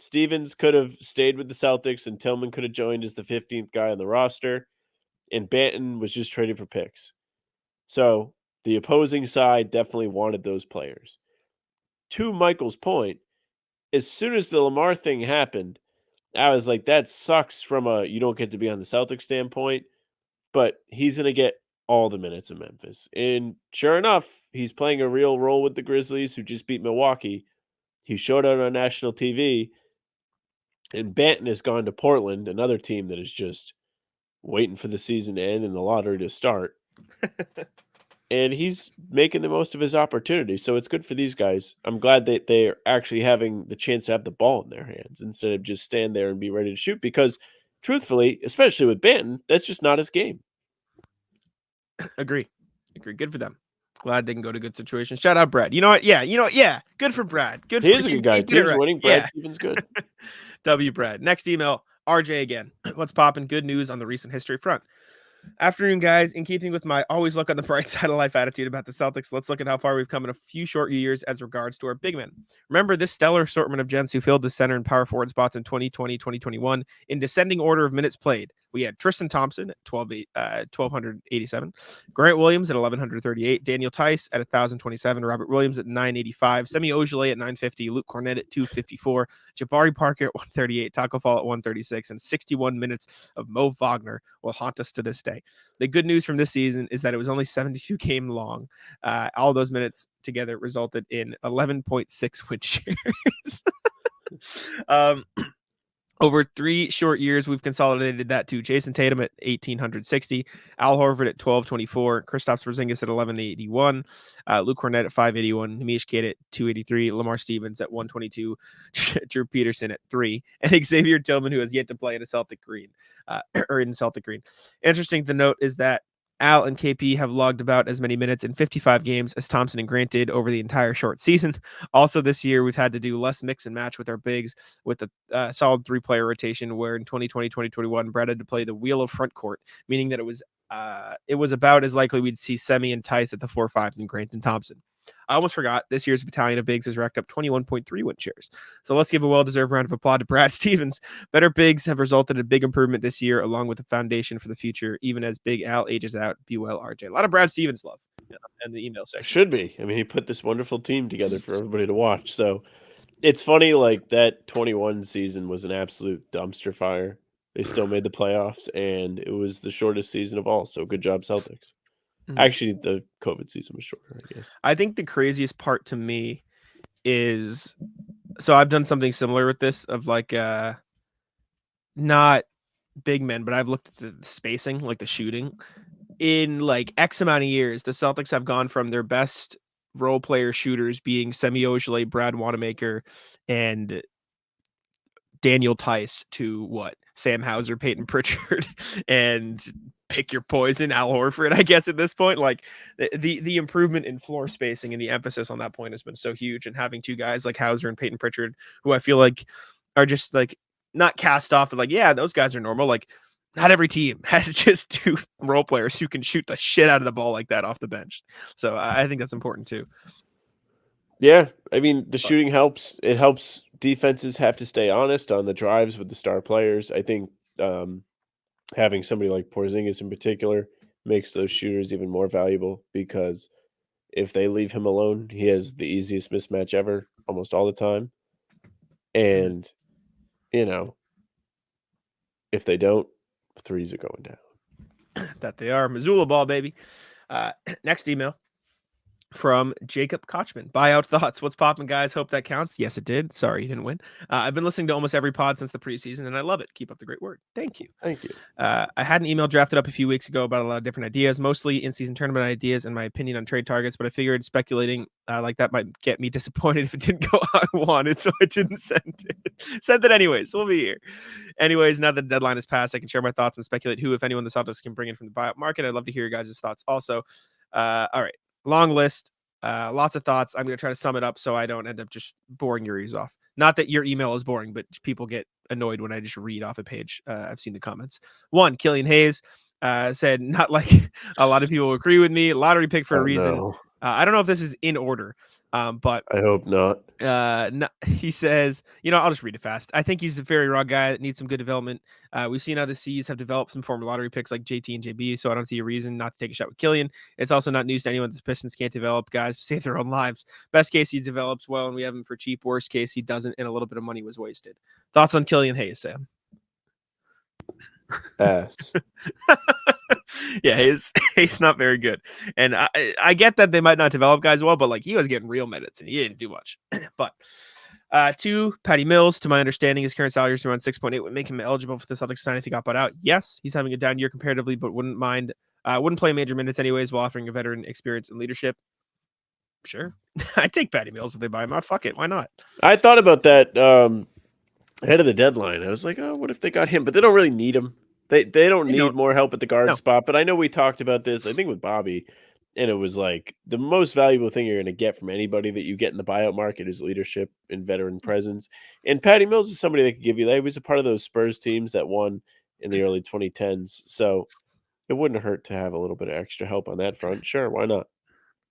Stevens could have stayed with the Celtics and Tillman could have joined as the 15th guy on the roster. And Banton was just traded for picks. So the opposing side definitely wanted those players. To Michael's point, as soon as the Lamar thing happened, I was like, that sucks from a you don't get to be on the Celtics standpoint, but he's going to get all the minutes in Memphis. And sure enough, he's playing a real role with the Grizzlies who just beat Milwaukee. He showed up on national TV. And Banton has gone to Portland, another team that is just waiting for the season to end and the lottery to start. And he's making the most of his opportunity. So it's good for these guys. I'm glad that they're actually having the chance to have the ball in their hands instead of just stand there and be ready to shoot. Because truthfully, especially with Banton, that's just not his game. Agree. Good for them. Glad they can go to good situations. Shout out Brad. You know what? Yeah. Good for Brad. Good He for is a he good guy. did it Team's right. winning. Brad Stevens good. W Brad. Next email. RJ again. What's popping? Good news on the recent history front. Afternoon, guys. In keeping with my always look on the bright side of life attitude about the Celtics, let's look at how far we've come in a few short years as regards to our big men. Remember this stellar assortment of gents who filled the center and power forward spots in 2020, 2021 in descending order of minutes played. We had Tristan Thompson at 1,287, Grant Williams at 1,138, Daniel Tice at 1,027, Robert Williams at 985, Semi Ojeleye at 950, Luke Cornett at 254, Jabari Parker at 138, Taco Fall at 136, and 61 minutes of Mo Wagner will haunt us to this day. The good news from this season is that it was only 72 game long. All those minutes together resulted in 11.6 win shares. Over 3 short years, we've consolidated that to Jayson Tatum at 1,860, Al Horford at 1,224, Kristaps Porzingis at 1,181, Luke Cornett at 581, Nemish Kidd at 283, Lamar Stevens at 122, Drew Peterson at 3, and Xavier Tillman, who has yet to play in a Celtic green, or in Celtic green. Interesting to note is that Al and KP have logged about as many minutes in 55 games as Thompson and Grant did over the entire short season. Also this year, we've had to do less mix and match with our bigs with a solid 3-player rotation, where in 2020, 2021, Brad had to play the wheel of front court, meaning that it was about as likely we'd see Semi and Tice at the 4-5 than Grant and Thompson. I almost forgot this year's battalion of bigs has racked up 21.3 win shares. So let's give a well-deserved round of applause to Brad Stevens. Better bigs have resulted in big improvement this year, along with the foundation for the future, even as Big Al ages out. Be well, RJ. A lot of Brad Stevens love in the email section. Should be. I mean, he put this wonderful team together for everybody to watch. So it's funny, like that 21 season was an absolute dumpster fire. They still made the playoffs, and it was the shortest season of all. So good job, Celtics. Actually, the COVID season was shorter, I guess. I think the craziest part to me is, so I've done something similar with this of like, not big men, but I've looked at the spacing, like the shooting. In like X amount of years, the Celtics have gone from their best role player shooters being Semi Ojeleye, Brad Wanamaker, and Daniel Tice to what? Sam Hauser, Peyton Pritchard, and pick your poison, Al Horford, I guess at this point. Like the improvement in floor spacing and the emphasis on that point has been so huge. And having 2 guys like Hauser and Peyton Pritchard, who I feel like are just like not cast off, but like, yeah, those guys are normal. Like not every team has just 2 role players who can shoot the shit out of the ball like that off the bench. So I think that's important too. Yeah, I mean, the shooting helps. It helps defenses have to stay honest on the drives with the star players. I think having somebody like Porzingis in particular makes those shooters even more valuable, because if they leave him alone, he has the easiest mismatch ever almost all the time. And, you know, if they don't, threes are going down. That they are. Missoula ball, baby. Next email from Jacob Kochman. Buyout thoughts. What's popping, guys? Hope that counts. Yes, it did. Sorry you didn't win. I've been listening to almost every pod since the preseason, and I love it. Keep up the great work. Thank you. Thank you. I had an email drafted up a few weeks ago about a lot of different ideas, mostly in-season tournament ideas and my opinion on trade targets, but I figured speculating like that might get me disappointed if it didn't go how I wanted, so I didn't send it. Send it anyways. We'll be here. Anyways, now that the deadline is passed, I can share my thoughts and speculate who, if anyone, the Celtics can bring in from the buyout market. I'd love to hear your guys' thoughts also. All right. Long list, lots of thoughts. I'm going to try to sum it up so I don't end up just boring your ears off. Not that your email is boring, but people get annoyed when I just read off a page. I've seen the comments. One, Killian Hayes said, not like a lot of people agree with me. Lottery pick for a reason. No. I don't know if this is in order, but I hope not. no, he says, I'll just read it fast. I think he's a very raw guy that needs some good development. We've seen how the C's have developed some former lottery picks like JT and JB, so I don't see a reason not to take a shot with Killian. It's also not news to anyone that the Pistons can't develop guys to save their own lives. Best case, he develops well, and we have him for cheap. Worst case, he doesn't, and a little bit of money was wasted. Thoughts on Killian Hayes, Sam? Ass. Yeah, he's not very good. And I get that they might not develop guys well, but like he was getting real minutes and he didn't do much. But 2, Patty Mills, to my understanding, his current salary is around 6.8 would make him eligible for the Celtics sign if he got bought out. Yes, he's having a down year comparatively, but wouldn't play major minutes anyways while offering a veteran experience and leadership. Sure. I'd take Patty Mills if they buy him out. Fuck it. Why not? I thought about that ahead of the deadline. I was like, oh, what if they got him? But they don't really need him. They don't need more help at the guard spot. But I know we talked about this, I think with Bobby, and it was like the most valuable thing you're going to get from anybody that you get in the buyout market is leadership and veteran presence. And Patty Mills is somebody that could give you that. He was a part of those Spurs teams that won in the early 2010s. So it wouldn't hurt to have a little bit of extra help on that front. Sure, why not?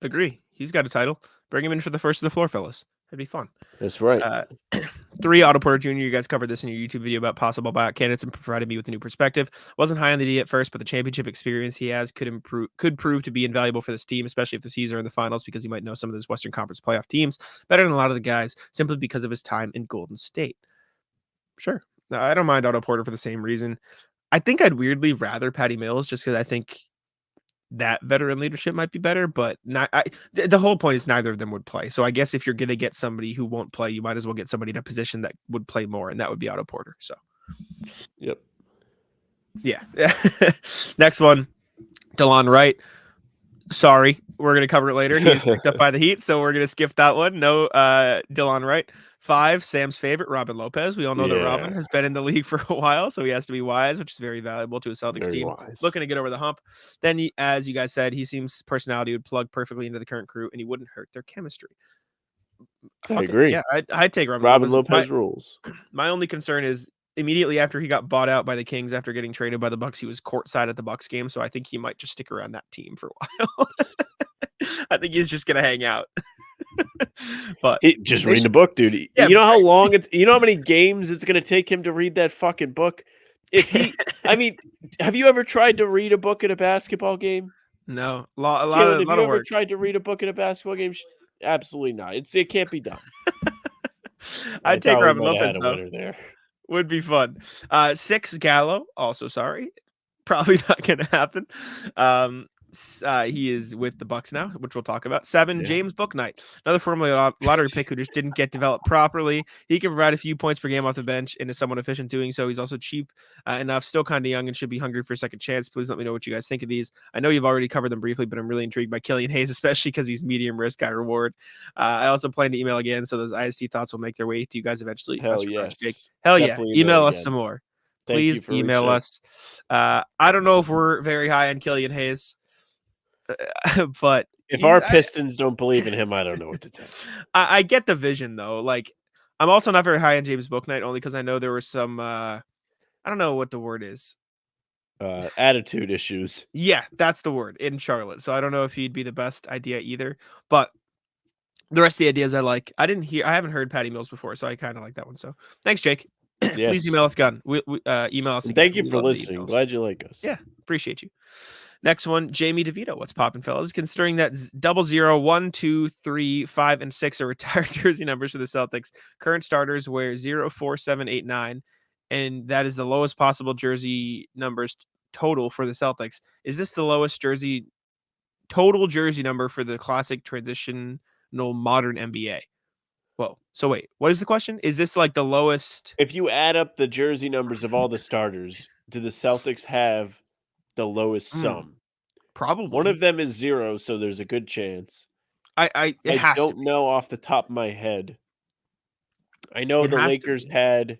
Agree. He's got a title. Bring him in for the first of the floor, fellas. That'd be fun. That's right. 3, Otto Porter Jr. You guys covered this in your YouTube video about possible buyout candidates and provided me with a new perspective. Wasn't high on the D at first, but the championship experience he has could prove to be invaluable for this team, especially if the C's are in the finals, because he might know some of those Western Conference playoff teams better than a lot of the guys simply because of his time in Golden State. Sure. I don't mind Otto Porter for the same reason. I think I'd weirdly rather Patty Mills just because I think that veteran leadership might be better, but the whole point is neither of them would play. So I guess if you're going to get somebody who won't play, you might as well get somebody in a position that would play more, and that would be Otto Porter. So, yep. Yeah. Next one, Delon Wright. Sorry, we're going to cover it later. He was picked up by the Heat, so we're going to skip that one. No, Delon Wright. 5, Sam's favorite, Robin Lopez. We all know that Robin has been in the league for a while, so he has to be wise, which is very valuable to a Celtics team. Looking to get over the hump. Then, as you guys said, he seems personality would plug perfectly into the current crew, and he wouldn't hurt their chemistry. I agree. Yeah, I'd take Robin Lopez rules. My only concern is immediately after he got bought out by the Kings after getting traded by the Bucks, he was courtside at the Bucks game, so I think he might just stick around that team for a while. I think he's just gonna hang out. But just reading the book, dude. Yeah, you know how long you know how many games it's gonna take him to read that fucking book? I mean, have you ever tried to read a book in a basketball game? No, a lot of work. Have you ever tried to read a book in a basketball game? Absolutely not. It can't be done. I'd take Robin Lopez though. There would be fun. 6, Gallo. Also, sorry, probably not gonna happen. He is with the Bucks now, which we'll talk about. 7, James Bouknight, another former lottery pick who just didn't get developed properly. He can provide a few points per game off the bench and is somewhat efficient doing so. He's also cheap enough, still kind of young, and should be hungry for a second chance. Please let me know what you guys think of these. I know you've already covered them briefly, but I'm really intrigued by Killian Hayes, especially because he's medium risk, high reward. I also plan to email again, so those IST thoughts will make their way to you guys eventually. Hell yes. Hell yeah. Email us some more. Please email us. I don't know if we're very high on Killian Hayes. But if our Pistons don't believe in him, I don't know what to tell you. I get the vision though. Like, I'm also not very high on James Bouknight, only because I know there were some I don't know what the word is. Attitude issues. Yeah, that's the word in Charlotte. So I don't know if he'd be the best idea either. But the rest of the ideas I like. I haven't heard Patty Mills before, so I kind of like that one. So thanks, Jake. Yes. Please email us gun. We email us. Thank you for listening. Glad you like us. Yeah, appreciate you. Next one, Jamie DeVito. What's poppin', fellas? Considering that 00, 1, 2, 3, 5, and 6 are retired jersey numbers for the Celtics, current starters wear 0, 4, 7, 8, 9, and that is the lowest possible jersey numbers total for the Celtics. Is this the lowest total jersey number for the classic transitional modern NBA? Whoa. So wait, what is the question? Is this like the lowest? If you add up the jersey numbers of all the starters, do the Celtics have the lowest sum? Probably. One of them is 0, so there's a good chance. I don't know off the top of my head. I know the Lakers had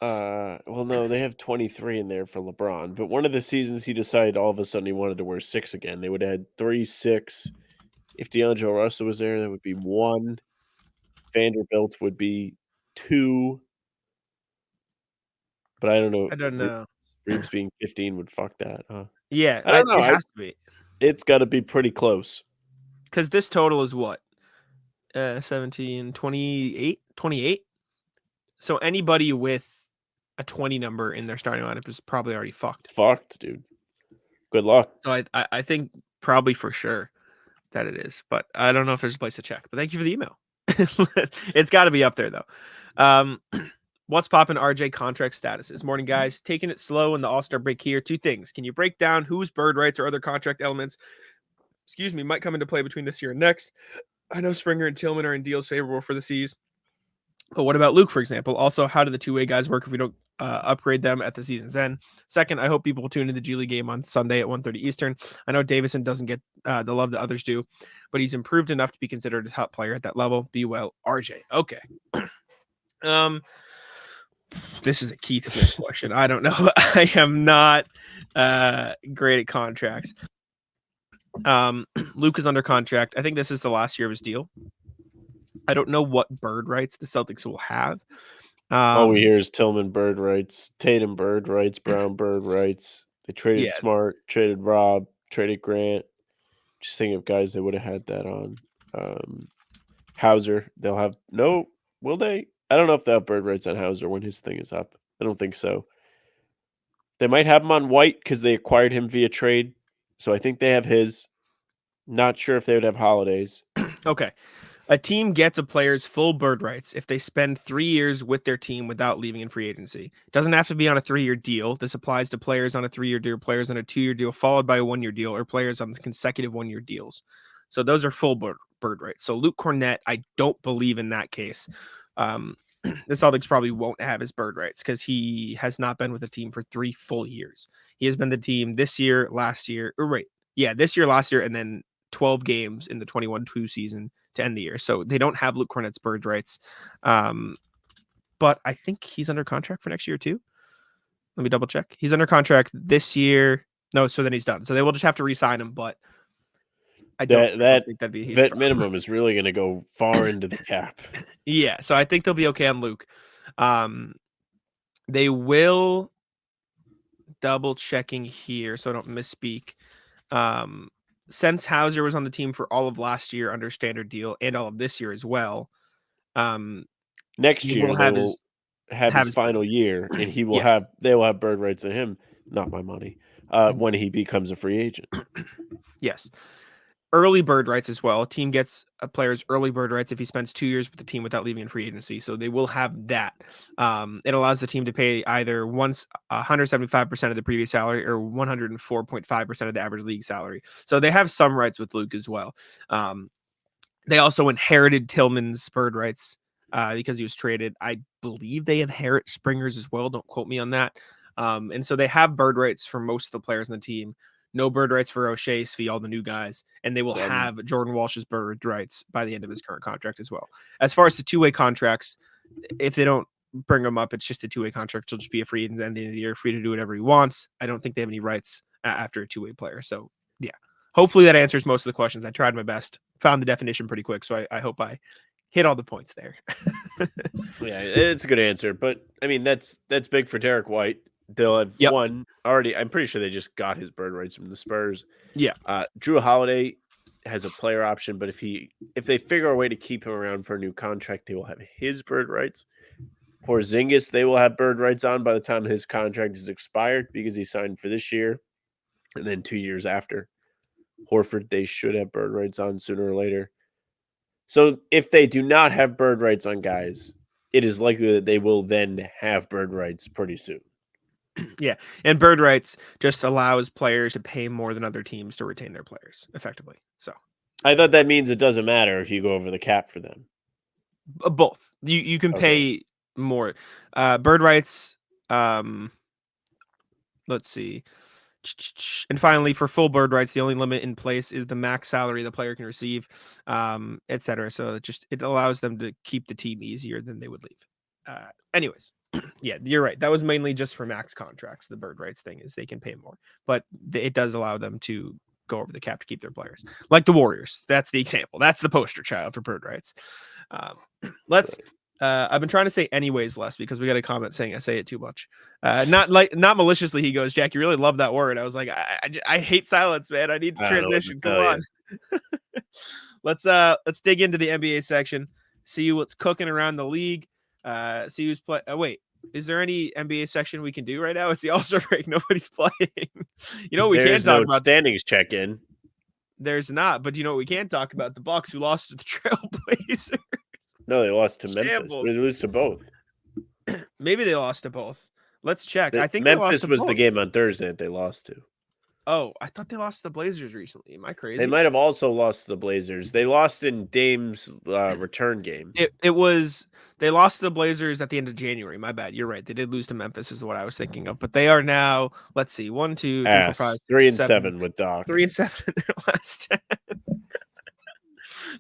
well, no, they have 23 in there for LeBron, but one of the seasons he decided all of a sudden he wanted to wear 6 again. They would have had 3, 6. If D'Angelo Russell was there, that would be 1. Vanderbilt would be 2, but I don't know. I don't know. Reeves being 15 would fuck that, huh? Yeah, I don't know. it has to be It's got to be pretty close. because this total is what 17, 28, 28. So anybody with a 20 number in their starting lineup is probably already fucked. Fucked, dude. Good luck. So I think probably for sure that it is, but I don't know if there's a place to check. But thank you for the email. It's got to be up there though. What's poppin' RJ contract statuses? Morning, guys. Taking it slow in the All-Star break here. 2 things. Can you break down whose bird rights or other contract elements, might come into play between this year and next? I know Springer and Tillman are in deals favorable for the C's, but what about Luke, for example? Also, how do the two-way guys work if we don't upgrade them at the season's end? Second, I hope people will tune into the G League game on Sunday at 1:30 Eastern. I know Davison doesn't get the love that others do, but he's improved enough to be considered a top player at that level. Be well, RJ. Okay. This is a Keith Smith question. I don't know. I am not great at contracts. Luke is under contract. I think this is the last year of his deal. I don't know what bird rights the Celtics will have. All we hear is Tillman bird rights, Tatum bird rights, Brown bird rights. They traded Smart, traded Rob, traded Grant. Just thinking of guys that would have had that on. Hauser, they'll have no. Will they? I don't know if they'll have bird rights on Hauser when his thing is up. I don't think so. They might have him on White because they acquired him via trade. So I think they have his. Not sure if they would have Holidays. Okay. A team gets a player's full bird rights if they spend 3 years with their team without leaving in free agency. It doesn't have to be on a 3-year deal. This applies to players on a 3-year deal, players on a 2-year deal, followed by a 1-year deal, or players on consecutive 1-year deals. So those are full bird rights. So Luke Cornett, I don't believe in that case. The Celtics probably won't have his bird rights because he has not been with the team for 3 full years. He has been the team this year, last year, this year, last year, and then 12 games in the 21-2 season to end the year. So they don't have Luke Cornett's bird rights. But I think he's under contract for next year too. Let me double check. He's under contract this year. No, so then he's done. So they will just have to re-sign him, but I don't think that'd be vet minimum is really going to go far into the cap. Yeah, so I think they'll be okay on Luke. They will double checking here so I don't misspeak. Since Hauser was on the team for all of last year under standard deal and all of this year as well, next year will have his final year, and he will they will have bird rights on him, not my money, when he becomes a free agent. Yes. Early bird rights as well. A team gets a player's early bird rights if he spends 2 years with the team without leaving in free agency. So they will have that. It allows the team to pay either 175% of the previous salary or 104.5% of the average league salary. So they have some rights with Luke as well. They also inherited Tillman's bird rights because he was traded. I believe they inherit Springer's as well. Don't quote me on that. And so they have bird rights for most of the players on the team. No bird rights for O'Shea, Svi, all the new guys, and they will have Jordan Walsh's bird rights by the end of his current contract as well. As far as the 2-way contracts, if they don't bring them up, it's just a 2-way contract. He'll just be a free agent at the end of the year, free to do whatever he wants. I don't think they have any rights after a 2-way player. So, yeah, hopefully that answers most of the questions. I tried my best, found the definition pretty quick, so I hope I hit all the points there. Yeah, it's a good answer, but I mean that's big for Derek White. They'll have one already. I'm pretty sure they just got his bird rights from the Spurs. Yeah. Drew Holiday has a player option, but if they figure a way to keep him around for a new contract, they will have his bird rights. Porzingis, they will have bird rights on by the time his contract is expired because he signed for this year and then 2 years after. Horford, they should have bird rights on sooner or later. So if they do not have bird rights on guys, it is likely that they will then have bird rights pretty soon. Yeah, and bird rights just allows players to pay more than other teams to retain their players effectively. So I thought that means it doesn't matter if you go over the cap for them. Both. You can pay more. Bird rights. Let's see. And finally, for full bird rights, the only limit in place is the max salary the player can receive, etc. So it allows them to keep the team easier than they would leave. Anyways. Yeah, you're right. That was mainly just for max contracts. The bird rights thing is they can pay more, but it does allow them to go over the cap to keep their players, like the Warriors. That's the example. That's the poster child for bird rights. Let's. I've been trying to say anyways less because we got a comment saying I say it too much. Not maliciously. He goes, Jack, you really love that word. I was like, I hate silence, man. I need to transition. Come on. Let's dig into the NBA section. See what's cooking around the league. See who's playing. Wait, is there any NBA section we can do right now? It's the All-Star break. Nobody's playing. You know what we There's can talk no about? Standings check in. There's not, but you know what we can talk about? The Bucks who lost to the Trailblazers. No, they lost to Memphis. Shambles. They lose to both. Maybe they lost to both. Let's check. I think Memphis they was lost to the both. game on Thursday that they lost to. Oh, I thought they lost to the Blazers recently. Am I crazy? They might have also lost to the Blazers. They lost in Dame's return game. It was they lost to the Blazers at the end of January. My bad. You're right. They did lose to Memphis, is what I was thinking of. But they are now, let's see, 1, 2, 3, 4, 5, 3-7 with Doc. 3-7 in their last 10.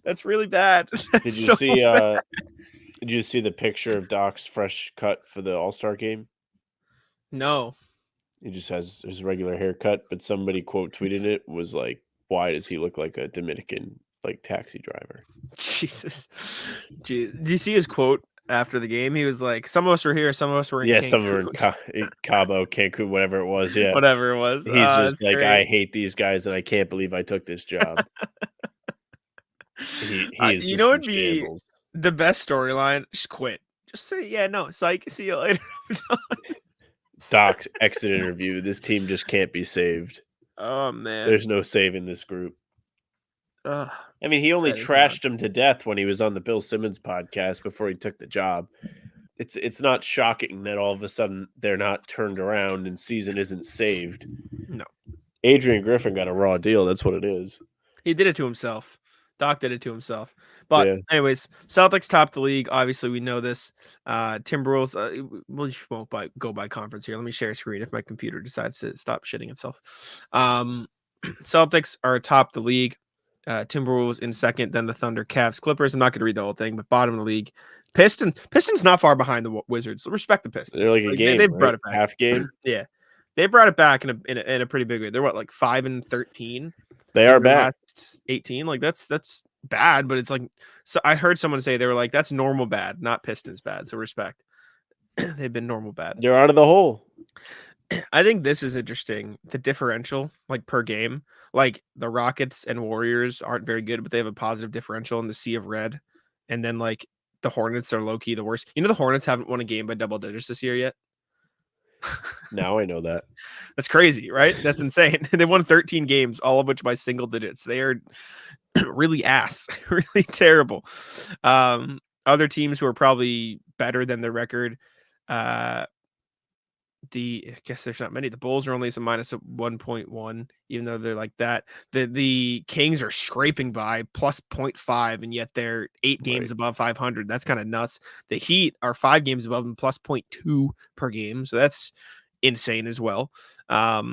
That's really bad. Did you see the picture of Doc's fresh cut for the All-Star game? No. He just has his regular haircut, but somebody quote tweeted it was like, why does he look like a Dominican taxi driver? Jesus. Jeez. Did you see his quote after the game? He was like, some of us were here, some of us were in Cancun. Some were in Cabo, Cancun, whatever it was. Yeah. Whatever it was. He's just like, great. I hate these guys and I can't believe I took this job. He is you know, it'd in be shambles. the best storyline. Just quit. Just say, yeah, no, psych. See you later. Doc's exit interview. This team just can't be saved. Oh man, There's no saving this group. I mean, he only trashed him to death when he was on the Bill Simmons podcast before he took the job. It's not shocking that all of a sudden they're not turned around and season isn't saved. No. Adrian Griffin got a raw deal. That's what it is. He did it to himself. Doc did it to himself. But anyways, Celtics top the league. Obviously, we know this. Timberwolves, we won't go by conference here. Let me share a screen if my computer decides to stop shitting itself. Celtics are atop the league. Timberwolves in second, then the Thunder, Cavs, Clippers. I'm not going to read the whole thing, but bottom of the league. Pistons not far behind the Wizards. Respect the Pistons. They're like a game. They right? brought it back. Half game. Yeah, they brought it back in a pretty big way. They're what, like 5-13. They are back. 18. Like that's bad, but it's like, so I heard someone say they were like, that's normal bad, not Pistons bad. So respect. They've been normal bad. They're out of the hole. I think this is interesting. The differential, like per game, like the Rockets and Warriors aren't very good, but they have a positive differential in the sea of red. And then like the Hornets are low key the worst. You know, the Hornets haven't won a game by double digits this year yet. Now I know that. That's crazy, right? That's insane. They won 13 games, all of which by single digits. They are really really terrible. Other teams who are probably better than their record. I guess there's not many. The Bulls are only some minus 1.1, even though they're like that. The Kings are scraping by plus 0.5, and yet they're 8 games above 500. That's kind of nuts. The Heat are 5 games above them, plus 0.2 per game. So that's insane as well. I'll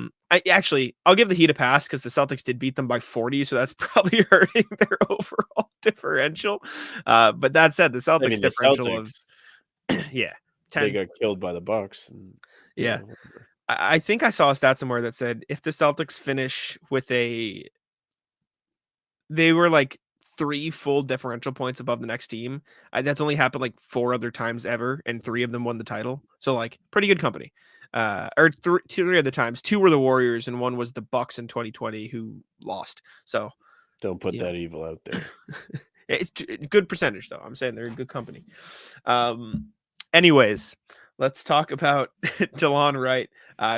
give the Heat a pass because the Celtics did beat them by 40, so that's probably hurting their overall differential. But that said, the Celtics differential of 10. They got killed by the Bucks. Yeah. I think I saw a stat somewhere that said if the Celtics finish with they were like 3 full differential points above the next team. That's only happened like 4 other times ever, and 3 of them won the title. So like pretty good company. Or 3 other times. 2 were the Warriors, and 1 was the Bucks in 2020 who lost. So don't put that evil out there. It's good percentage though. I'm saying they're in good company. Anyways, let's talk about Delon Wright,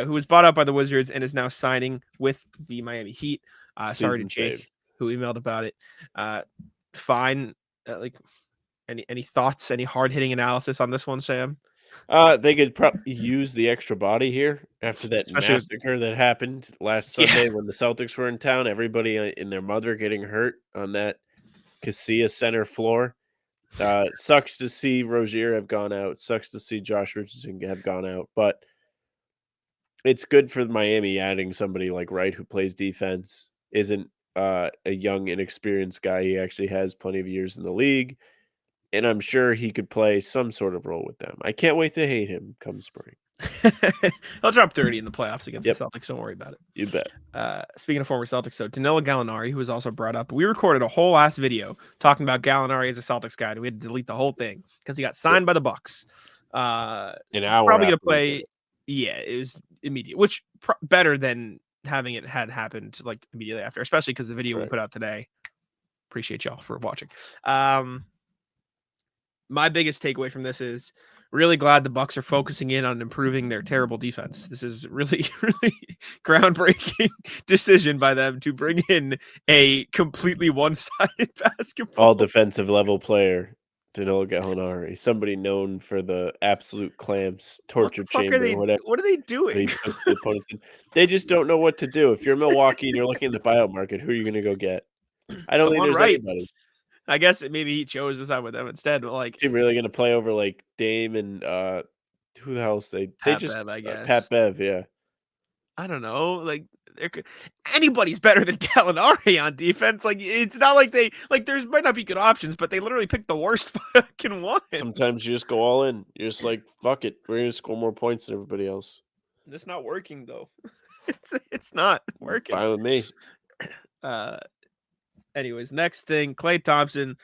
who was bought out by the Wizards and is now signing with the Miami Heat. Sorry to Jake, who emailed about it. Fine. Like any thoughts, any hard hitting analysis on this one, Sam? They could probably use the extra body here after that massacre that happened last Sunday when the Celtics were in town. Everybody and their mother getting hurt on that Casilla center floor. Sucks to see Rozier have gone out. Sucks to see Josh Richardson have gone out. But it's good for Miami adding somebody like Wright who plays defense, isn't a young, inexperienced guy. He actually has plenty of years in the league. And I'm sure he could play some sort of role with them. I can't wait to hate him come spring. He'll drop 30 in the playoffs against Yep. the Celtics. Don't worry about it. You bet. Speaking of former Celtics, so Danilo Gallinari, who was also brought up, we recorded a whole last video talking about Gallinari as a Celtics guy. We had to delete the whole thing because he got signed by the Bucks. An he's hour probably going to after we play. did it. Yeah, it was immediate, which better than having it had happened like immediately after, especially because the video we Correct. put out today. Appreciate y'all for watching. My biggest takeaway from this is really glad the Bucks are focusing in on improving their terrible defense. This is really, really groundbreaking decision by them to bring in a completely one-sided basketball. All defensive level player, Danilo Gallinari, somebody known for the absolute clamps, torture chamber, whatever. What are they that doing? he puts the opponents in. They just don't know what to do. If you're Milwaukee and you're looking at the buyout market, who are you going to go get? I don't think Delon there's Wright. anybody. I guess maybe he chose to sign with them instead, but like Is he really going to play over like Dame and who the hell's they Pat just Bev, I guess. Pat Bev, yeah. I don't know. Like anybody's better than Gallinari on defense. Like it's not like there's might not be good options, but they literally picked the worst fucking one. Sometimes you just go all in. You're just like, fuck it, we're going to score more points than everybody else. It's not working though. it's not working. Fine with me. Anyways, next thing, Klay Thompson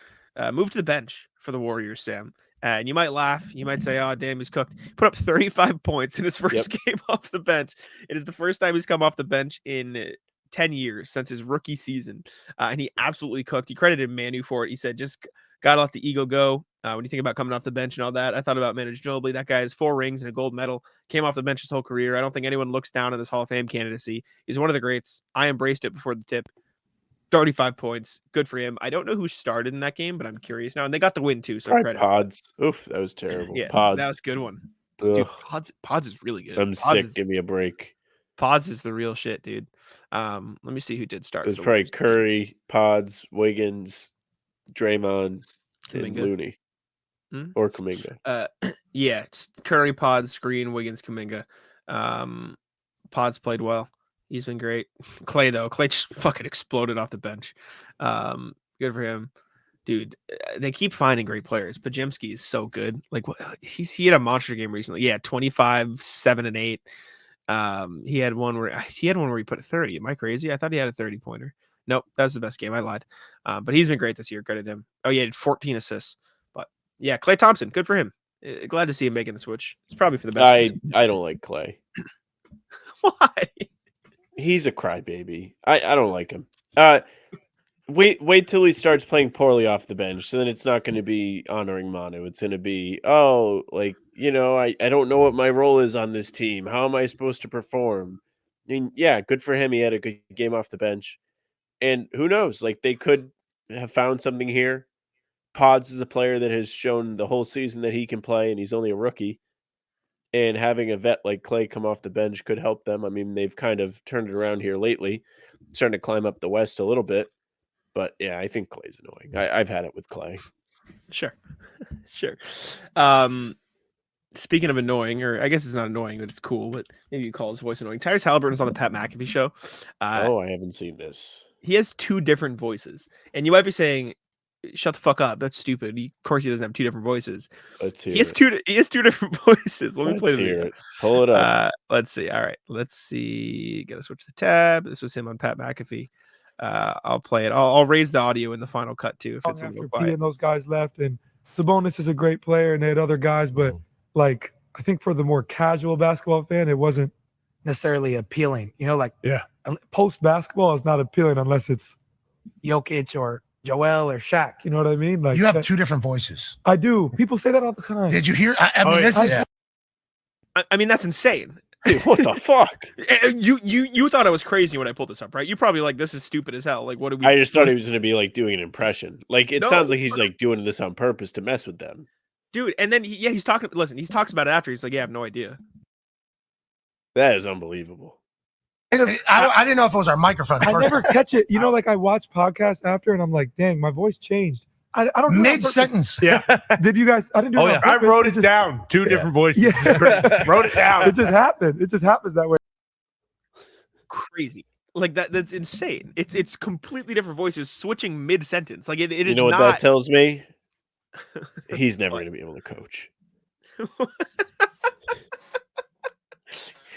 moved to the bench for the Warriors, Sam. And you might laugh. You might say, oh, damn, he's cooked. Put up 35 points in his first game off the bench. It is the first time he's come off the bench in 10 years since his rookie season. And he absolutely cooked. He credited Manu for it. He said, just got to let the ego go. When you think about coming off the bench and all that, I thought about Manu Ginobili. That guy has 4 rings and a gold medal. Came off the bench his whole career. I don't think anyone looks down on his Hall of Fame candidacy. He's one of the greats. I embraced it before the tip. 35 points. Good for him. I don't know who started in that game, but I'm curious now. And they got the win too, so credit. Pods. Oof, that was terrible. Yeah, Pods. that was a good one. Ugh. Dude, Pods is really good. I'm sick. Give me a break. Pods is the real shit, dude. Let me see who did start. It was probably Curry, Pods, Wiggins, Draymond, and Looney. Or Kuminga. Yeah, Curry, Pods, Green, Wiggins, Kuminga. Pods played well. He's been great. Klay, though. Klay just fucking exploded off the bench. Good for him. Dude, they keep finding great players. Pajemski is so good. Like, he had a monster game recently. Yeah, 25, 7, and 8. He had one where he put a 30. Am I crazy? I thought he had a 30-pointer. Nope, that was the best game. I lied. But he's been great this year. Credit him. Oh, yeah, he had 14 assists. But, yeah, Klay Thompson, good for him. Glad to see him making the switch. It's probably for the best. I don't like Klay. Why? He's a crybaby. I don't like him. Wait till he starts playing poorly off the bench. So then it's not going to be honoring Manu. It's going to be, I don't know what my role is on this team. How am I supposed to perform? I mean, yeah, good for him. He had a good game off the bench. And who knows? Like, they could have found something here. Pods is a player that has shown the whole season that he can play, and he's only a rookie. And having a vet like Klay come off the bench could help them. I mean, they've kind of turned it around here lately, starting to climb up the West a little bit. But, yeah, I think Klay's annoying. I've had it with Klay. Sure. Speaking of annoying, or I guess it's not annoying, but it's cool, but maybe you call his voice annoying. Tyrese Haliburton's on the Pat McAfee show. I haven't seen this. He has 2 different voices. And you might be saying, shut the fuck up. That's stupid. Of course he doesn't have 2 different voices. He has 2 different voices. Let me play the video. Pull it up. Let's see. All right. Let's see. Gotta switch the tab. This was him on Pat McAfee. I'll play it. I'll raise the audio in the final cut too if it's a little quiet. And those guys left, and Sabonis is a great player, and they had other guys, but like I think for the more casual basketball fan, it wasn't necessarily appealing. Post basketball is not appealing unless it's Jokic or Joel or Shaq. You know what I mean? Like you have 2 different voices. I do. People say that all the time. Did you hear? I mean, that's insane. Dude, what the fuck? You thought I was crazy when I pulled this up, right? You probably like, this is stupid as hell. Like, what do we? I just thought he was going to be like doing an impression. Like, it sounds like he's like doing this on purpose to mess with them, dude. And then he's talking. Listen, he talks about it after. He's like, yeah, I have no idea. That is unbelievable. I didn't know if it was our microphone. I never catch it. Like I watch podcasts after, and I'm like, dang, my voice changed. I don't mid-sentence. Yeah. Did you guys? I didn't do it. I wrote it down. 2 different voices. Yeah. Wrote it down. It just happened. It just happens that way. Crazy. Like that's insane. It's completely different voices switching mid-sentence. Like it is. You know what that tells me? He's never going to be able to coach.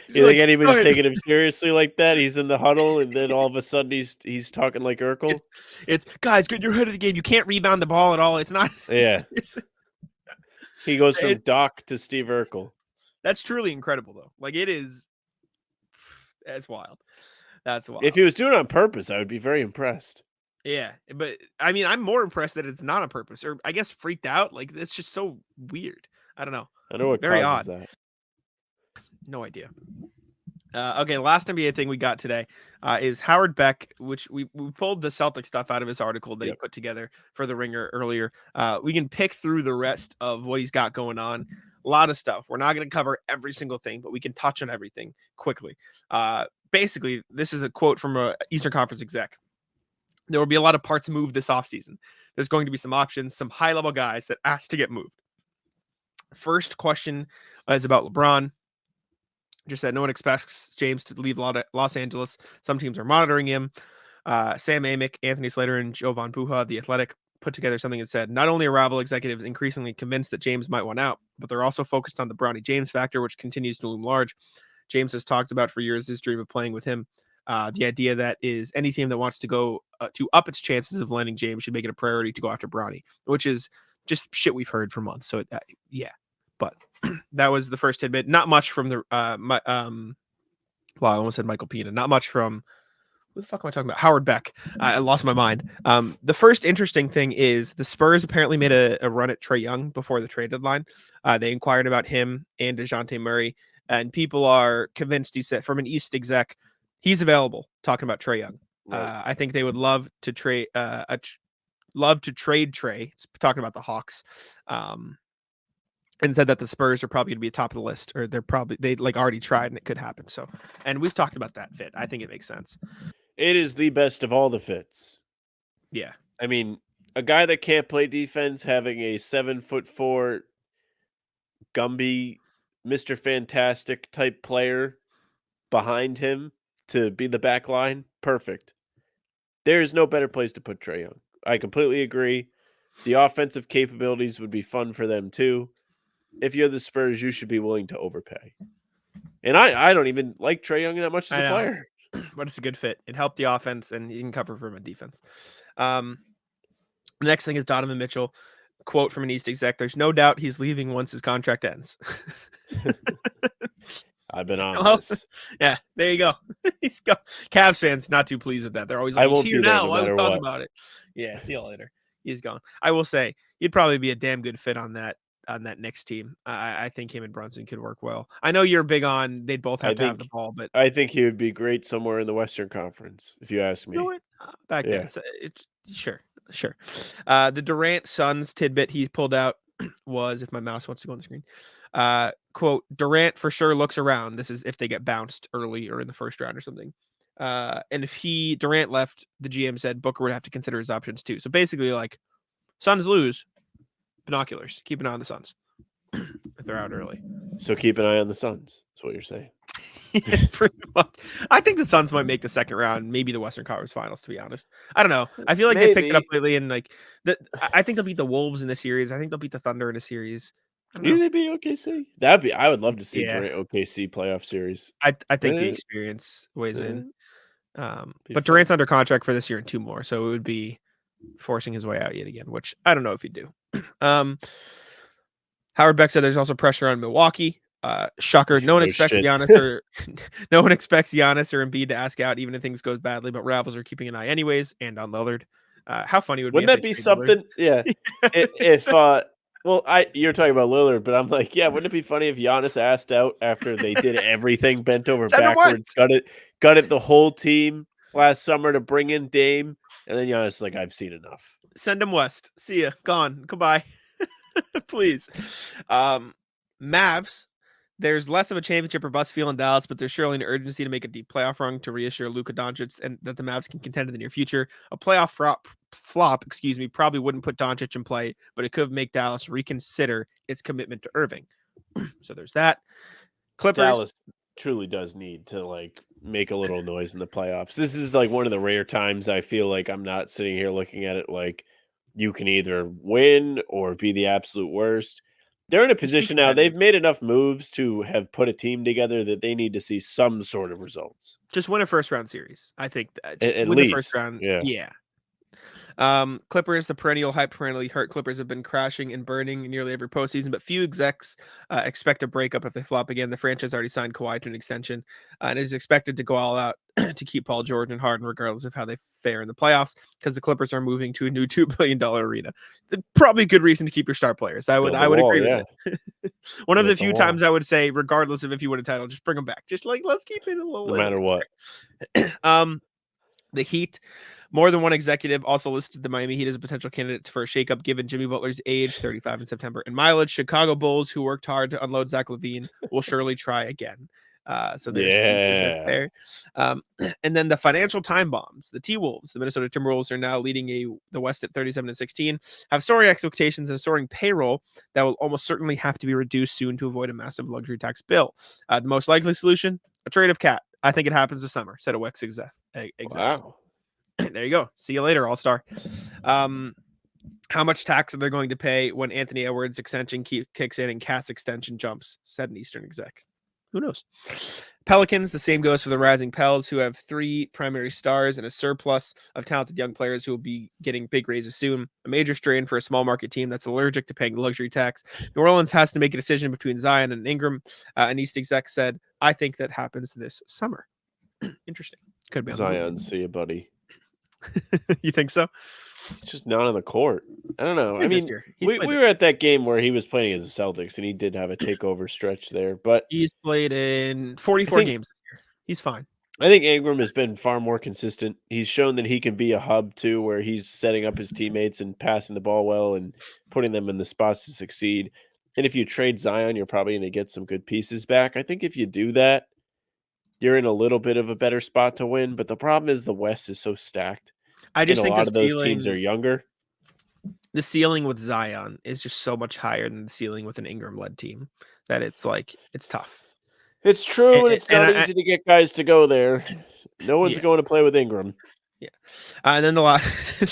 You Like, think anybody's go ahead. taking him seriously like that? He's in the huddle, and then all of a sudden he's talking like Urkel. It's guys, get your head of the game. You can't rebound the ball at all. It's not. Yeah. He goes from It- Doc to Steve Urkel. That's truly incredible, though. Like it is. That's wild. That's wild. If he was doing it on purpose, I would be very impressed. Yeah, but I mean, I'm more impressed that it's not on purpose, or I guess freaked out. Like it's just so weird. I don't know. I know what Very causes odd. that. No idea. Okay, last NBA thing we got today is Howard Beck, which we pulled the Celtic stuff out of his article that he put together for the Ringer earlier. We can pick through the rest of what he's got going on. A lot of stuff. We're not going to cover every single thing, but we can touch on everything quickly. Basically, this is a quote from a Eastern Conference exec. There will be a lot of parts moved this offseason. There's going to be some options, some high-level guys that asked to get moved. First question is about LeBron. Just said no one expects James to leave Los Angeles. Some teams are monitoring him. Sam Amick, Anthony Slater, and Jovan Buha, The Athletic, put together something that said not only are rival executives increasingly convinced that James might want out, but they're also focused on the Bronny James factor, which continues to loom large. James has talked about for years his dream of playing with him. The idea that is any team that wants to go to up its chances of landing James should make it a priority to go after Bronny, which is just shit we've heard for months. So yeah, but that was the first tidbit. Not much from the well, I almost said Michael Pina. Not much from who the fuck am I talking about? Howard Beck. I lost my mind. The first interesting thing is the Spurs apparently made a run at Trae Young before the trade deadline. They inquired about him and DeJounte Murray, and people are convinced he said from an East exec. He's available. Talking about Trae Young, I think they would love to trade. Love to trade Trae. It's talking about the Hawks, and said that the Spurs are probably going to be top of the list, or they like already tried and it could happen. So, and we've talked about that fit. I think it makes sense. It is the best of all the fits. Yeah, I mean, a guy that can't play defense having a 7'4" Gumby, Mr. Fantastic type player behind him to be the back line, perfect. There is no better place to put Trae Young. I completely agree. The offensive capabilities would be fun for them too. If you're the Spurs, you should be willing to overpay. And I don't even like Trae Young that much as a player. But it's a good fit. It helped the offense, and he can cover from a defense. The next thing is Donovan Mitchell. Quote from an East exec: "There's no doubt he's leaving once his contract ends." I've been on this. Yeah, there you go. He's got Cavs fans not too pleased with that. They're always like, "He's here now. Why are we talking about it?" Yeah, see you later. He's gone. I will say he'd probably be a damn good fit on that Knicks team. I think him and Brunson could work well. I know you're big on they'd both have to have the ball, but I think he would be great somewhere in the Western Conference, if you ask me. You know what? Back then, so sure. The Durant Suns tidbit he pulled out was, if my mouse wants to go on the screen, quote, Durant for sure looks around. This is if they get bounced early or in the first round or something. And if Durant left, the GM said Booker would have to consider his options too. So basically, like, Suns lose, binoculars. Keep an eye on the Suns if they're out early. So keep an eye on the Suns. That's what you're saying. Yeah, pretty much. I think the Suns might make the second round, maybe the Western Conference Finals, to be honest. I don't know. I feel like they picked it up lately, and like I think they'll beat the Wolves in the series. I think they'll beat the Thunder in a series. Do they beat OKC? I would love to see Durant OKC playoff series. I think the experience weighs in. But Durant's under contract for this year and 2 more, so it would be forcing his way out yet again, which I don't know if he'd do. Howard Beck said there's also pressure on Milwaukee. Shocker. No one expects Giannis or Embiid to ask out, even if things goes badly, but rivals are keeping an eye anyways, and on Lillard. How funny wouldn't that be something? Yeah. You're talking about Lillard, but I'm like, yeah, wouldn't it be funny if Giannis asked out after they did everything, bent over backwards, got it the whole team last summer to bring in Dame, and then Giannis is like, I've seen enough. Send him west. See ya. Gone. Goodbye. Please. Mavs. There's less of a championship or bust feel in Dallas, but there's surely an urgency to make a deep playoff run to reassure Luka Doncic and that the Mavs can contend in the near future. A playoff flop, probably wouldn't put Doncic in play, but it could make Dallas reconsider its commitment to Irving. So there's that. Clippers. Dallas truly does need to like make a little noise in the playoffs. This is like one of the rare times I feel like I'm not sitting here looking at it like you can either win or be the absolute worst. They're in a position now. They've made enough moves to have put a team together that they need to see some sort of results. Just win a first round series. I think that At win least the first round. Yeah. Yeah. Clippers, the perennial perennially hurt Clippers have been crashing and burning in nearly every postseason, but few execs expect a breakup if they flop again. The franchise already signed Kawhi to an extension and is expected to go all out to keep Paul George and Harden, regardless of how they fare in the playoffs, because the Clippers are moving to a new $2 billion arena. Probably a good reason to keep your star players. I would agree with that. One of the few times I would say, regardless of if you win a title, just bring them back. Just like, let's keep it a little. No matter what. The Heat. More than one executive also listed the Miami Heat as a potential candidate for a shakeup given Jimmy Butler's age, 35 in September, and mileage. Chicago Bulls, who worked hard to unload Zach LaVine, will surely try again. So there's there. And then the financial time bombs. The T-Wolves, the Minnesota Timberwolves, are now leading the West at 37-16, have soaring expectations and a soaring payroll that will almost certainly have to be reduced soon to avoid a massive luxury tax bill. The most likely solution, a trade of Cat. I think it happens this summer, said a Wex exec. Wow. There you go. See you later, All-Star. How much tax are they going to pay when Anthony Edwards' extension kicks in and Cat's extension jumps? Said an Eastern exec. Who knows? Pelicans, the same goes for the Rising Pels, who have 3 primary stars and a surplus of talented young players who will be getting big raises soon. A major strain for a small market team that's allergic to paying the luxury tax. New Orleans has to make a decision between Zion and Ingram. An East exec said, I think that happens this summer. Interesting. Could be on Zion, see you, buddy. You think so? It's just not on the court. I don't know. I mean, we played were at that game where he was playing against the Celtics, and he did have a takeover stretch there. But he's played in 44 games this year. He's fine. I think Ingram has been far more consistent. He's shown that he can be a hub too, where he's setting up his teammates and passing the ball well and putting them in the spots to succeed. And if you trade Zion, you're probably going to get some good pieces back. I think if you do that, you're in a little bit of a better spot to win. But the problem is the West is so stacked. I just think a lot of those teams are younger. The ceiling with Zion is just so much higher than the ceiling with an Ingram-led team that it's tough. It's true, and it's not easy to get guys to go there. No one's going to play with Ingram. Yeah, and then the last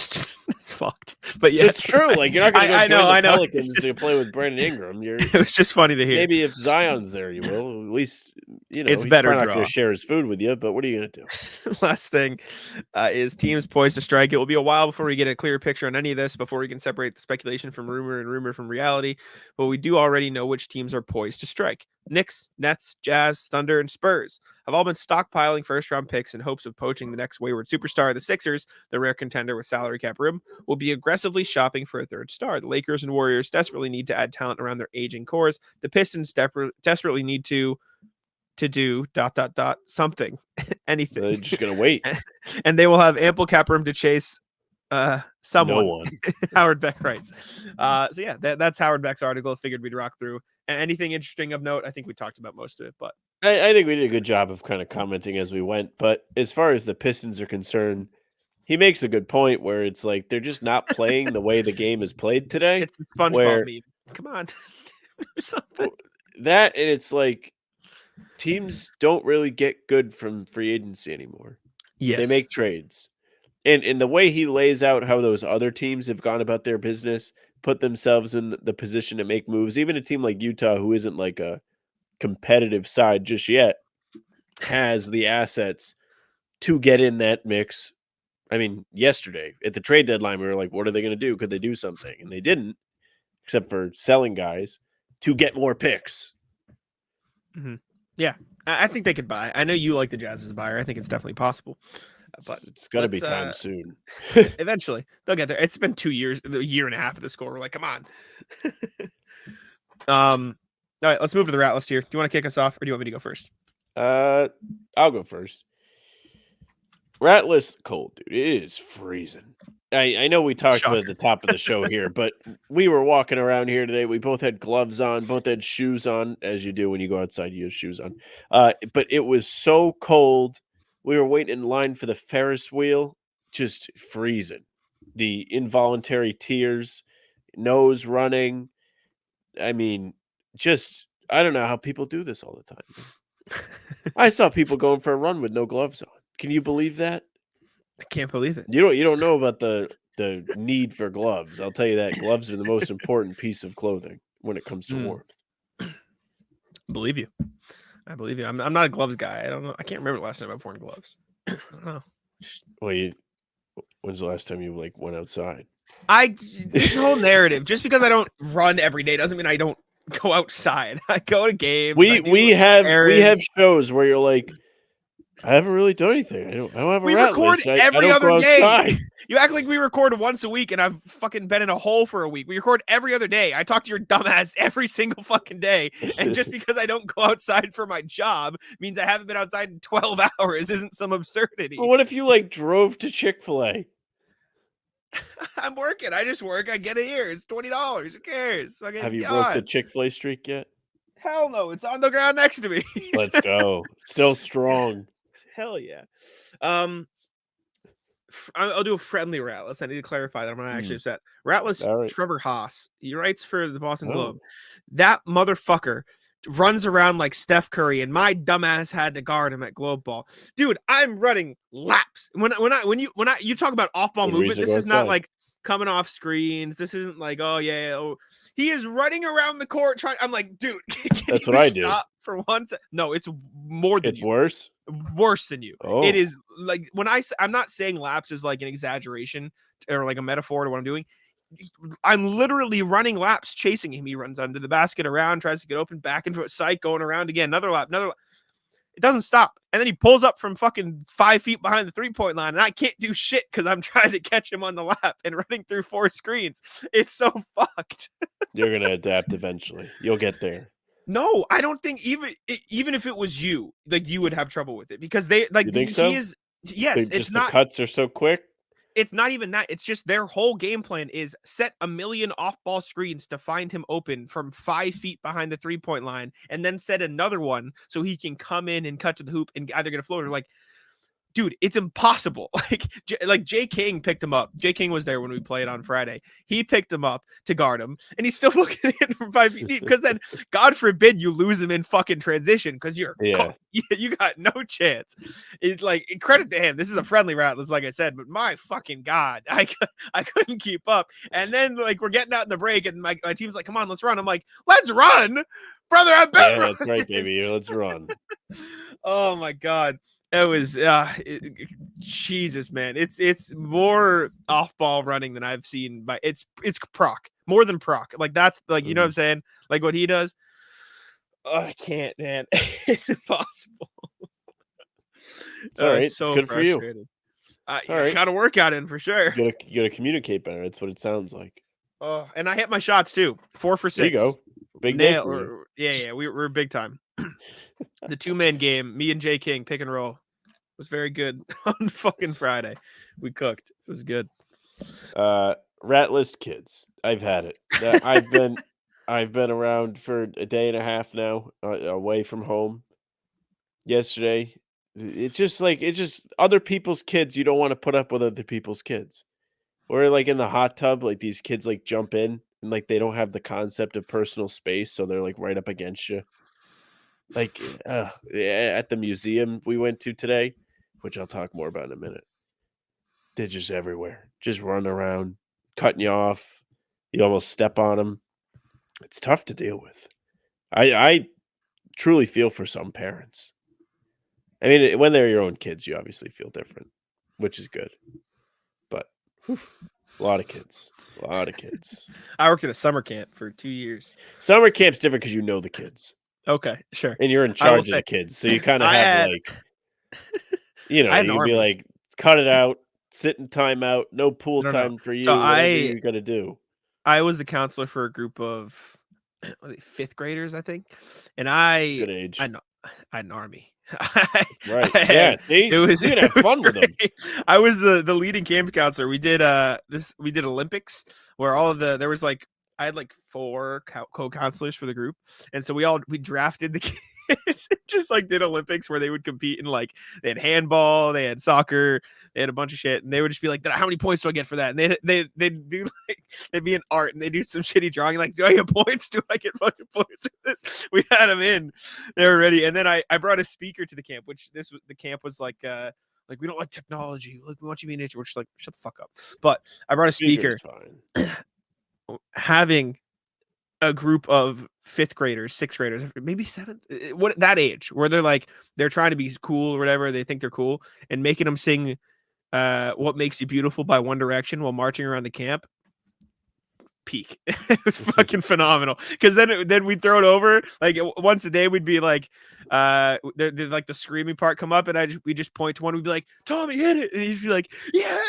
it's fucked, but yeah, it's true. Like you're not going to go join the Pelicans to play with Brandon Ingram. It was just funny to hear. Maybe if Zion's there, you will. At least it's better. He's not going to share his food with you, but what are you going to do? Last thing is teams poised to strike. It will be a while before we get a clear picture on any of this, before we can separate the speculation from rumor and rumor from reality. But we do already know which teams are poised to strike. Knicks, Nets, Jazz, Thunder, and Spurs have all been stockpiling first-round picks in hopes of poaching the next wayward superstar. The Sixers, the rare contender with salary cap room, will be aggressively shopping for a third star. The Lakers and Warriors desperately need to add talent around their aging cores. The Pistons desperately need to do ... something, anything. They're just going to wait. And they will have ample cap room to chase someone. No one. Howard Beck writes. So yeah, that's Howard Beck's article. Figured we'd rock through. Anything interesting of note? I think we talked about most of it, but I think we did a good job of kind of commenting as we went. But as far as the Pistons are concerned, he makes a good point where it's like they're just not playing the way the game is played today. It's the SpongeBob meme. Come on, do something. That, and it's like teams don't really get good from free agency anymore. Yes, they make trades. And the way he lays out how those other teams have gone about their business, put themselves in the position to make moves, even a team like Utah, who isn't like a competitive side just yet, has the assets to get in that mix. I mean, yesterday at the trade deadline, we were like, what are they going to do? Could they do something? And they didn't, except for selling guys to get more picks. Mm-hmm. Yeah, I think they could buy. I know you like the Jazz as a buyer. I think it's definitely possible. But it's going to be time soon. Eventually, they'll get there. It's been 2 years, a year and a half of the score. We're like, come on. All right, let's move to the rat list here. Do you want to kick us off, or do you want me to go first? I'll go first. Rat list cold, dude. It is freezing. I know we talked about it at the top of the show here, but we were walking around here today. We both had gloves on, both had shoes on, as you do when you go outside, you have shoes on. But it was so cold. We were waiting in line for the Ferris wheel, just freezing. The involuntary tears, nose running. I mean, I don't know how people do this all the time. I saw people going for a run with no gloves on. Can you believe that? I can't believe it. You don't know about the need for gloves. I'll tell you that gloves are the most important piece of clothing. when it comes to warmth. Believe you. I believe you. I'm not a gloves guy. I don't know. I can't remember the last time I've worn gloves. I don't know. Well, when's the last time you like went outside? This whole narrative, just because I don't run every day doesn't mean I don't go outside. I go to games. We have shows where you're like, I haven't really done anything. I don't have a rat record list. every I don't other go day. outside. You act like we record once a week and I've fucking been in a hole for a week. We record every other day. I talk to your dumbass every single fucking day. And just because I don't go outside for my job means I haven't been outside in 12 hours isn't some absurdity. Well, what if you like drove to Chick-fil-A? I'm working. I just work. I get it here. It's $20. Who cares? Have you broke the Chick-fil-A streak yet? Hell no. It's on the ground next to me. Let's go. Still strong. Hell yeah. I'll do a friendly Ratless. I need to clarify that I'm not actually upset. Ratless All right. Trevor Haas. He writes for the Boston Globe. That motherfucker runs around like Steph Curry, and my dumbass had to guard him at Globe Ball. Dude, I'm running laps. When you talk about off-ball movement, this is not like coming off screens. This isn't like, he is running around the court trying. I'm like, dude, that's what I do. For once. No, it's more than worse. Worse than you. Oh. It is like I'm not saying laps is like an exaggeration or like a metaphor to what I'm doing. I'm literally running laps chasing him. He runs under the basket around, tries to get open, back into a sight, going around again, another lap. It doesn't stop. And then he pulls up from fucking 5 feet behind the 3-point line, and I can't do shit because I'm trying to catch him on the lap and running through 4 screens. It's so fucked. You're gonna adapt eventually. You'll get there. No, I don't think even if it was you, like you would have trouble with it because they like you think so? Yes, it's not. The cuts are so quick. It's not even that. It's just their whole game plan is set a million off-ball screens to find him open from 5 feet behind the 3-point line, and then set another one so he can come in and cut to the hoop and either get a floater. Like, dude, it's impossible. Like Jay King picked him up. Jay King was there when we played on Friday. He picked him up to guard him, and he's still looking in from 5 feet deep. Because then, God forbid, you lose him in fucking transition because you got no chance. It's like credit to him. This is a friendly Ratless, like I said, but my fucking God, I couldn't keep up. And then like we're getting out in the break, and my team's like, "Come on, let's run." I'm like, "Let's run, brother! I bet." Yeah, that's right, baby. Let's run. Oh my God. It was Jesus, man. It's more off-ball running than I've seen. But it's proc more than proc. Like that's like you know what I'm saying. Like what he does. I can't, man. It's impossible. It's all right. It's good for you. I got to work out in for sure. You gotta communicate better. That's what it sounds like. Oh, and I hit my shots too. 4 for 6. There you go. Big nail. Yeah. We're big time. The 2-man game, me and Jay King pick and roll was very good on fucking Friday. We cooked. It was good. Rat list kids. I've had it. I've been around for a day and a half now, away from home. Yesterday, it's just other people's kids. You don't want to put up with other people's kids. Or like in the hot tub, like these kids like jump in and like they don't have the concept of personal space, so they're like right up against you. Like at the museum we went to today, which I'll talk more about in a minute. They're just everywhere, just running around, cutting you off. You almost step on them. It's tough to deal with. I truly feel for some parents. I mean, when they're your own kids, you obviously feel different, which is good. But a lot of kids. I worked at a summer camp for 2 years. Summer camp's different because you know the kids. Okay, sure. And you're in charge of the kids. So you kind of have you can be like, cut it out, sit in timeout, no pool time for you, so whatever you got to do. I was the counselor for a group of 5th graders, I think. And good age. I had an army. Right. Yeah. See, you can have fun with them. I was the leading camp counselor. We did Olympics where there was like I had like 4 co-counselors for the group, and so we drafted the kids, just like did Olympics where they would compete in like they had handball, they had soccer, they had a bunch of shit, and they would just be like, "How many points do I get for that?" And they'd do like they'd be in art and they do some shitty drawing like, "Do I get points? Do I get fucking points for this?" We had them in, they were ready, and then I brought a speaker to the camp, which the camp was like we don't like technology, like we want you to be in nature. We're just like, shut the fuck up. But I brought a speaker. Fine. Having a group of 5th graders, 6th graders, maybe 7th, what that age where they're trying to be cool or whatever, they think they're cool, and making them sing What Makes You Beautiful by One Direction while marching around the camp. Peak. It was fucking phenomenal, because then we'd throw it over like once a day. We'd be like like the screaming part come up, and we just point to one. We'd be like, Tommy, hit it, and he'd be like, yeah.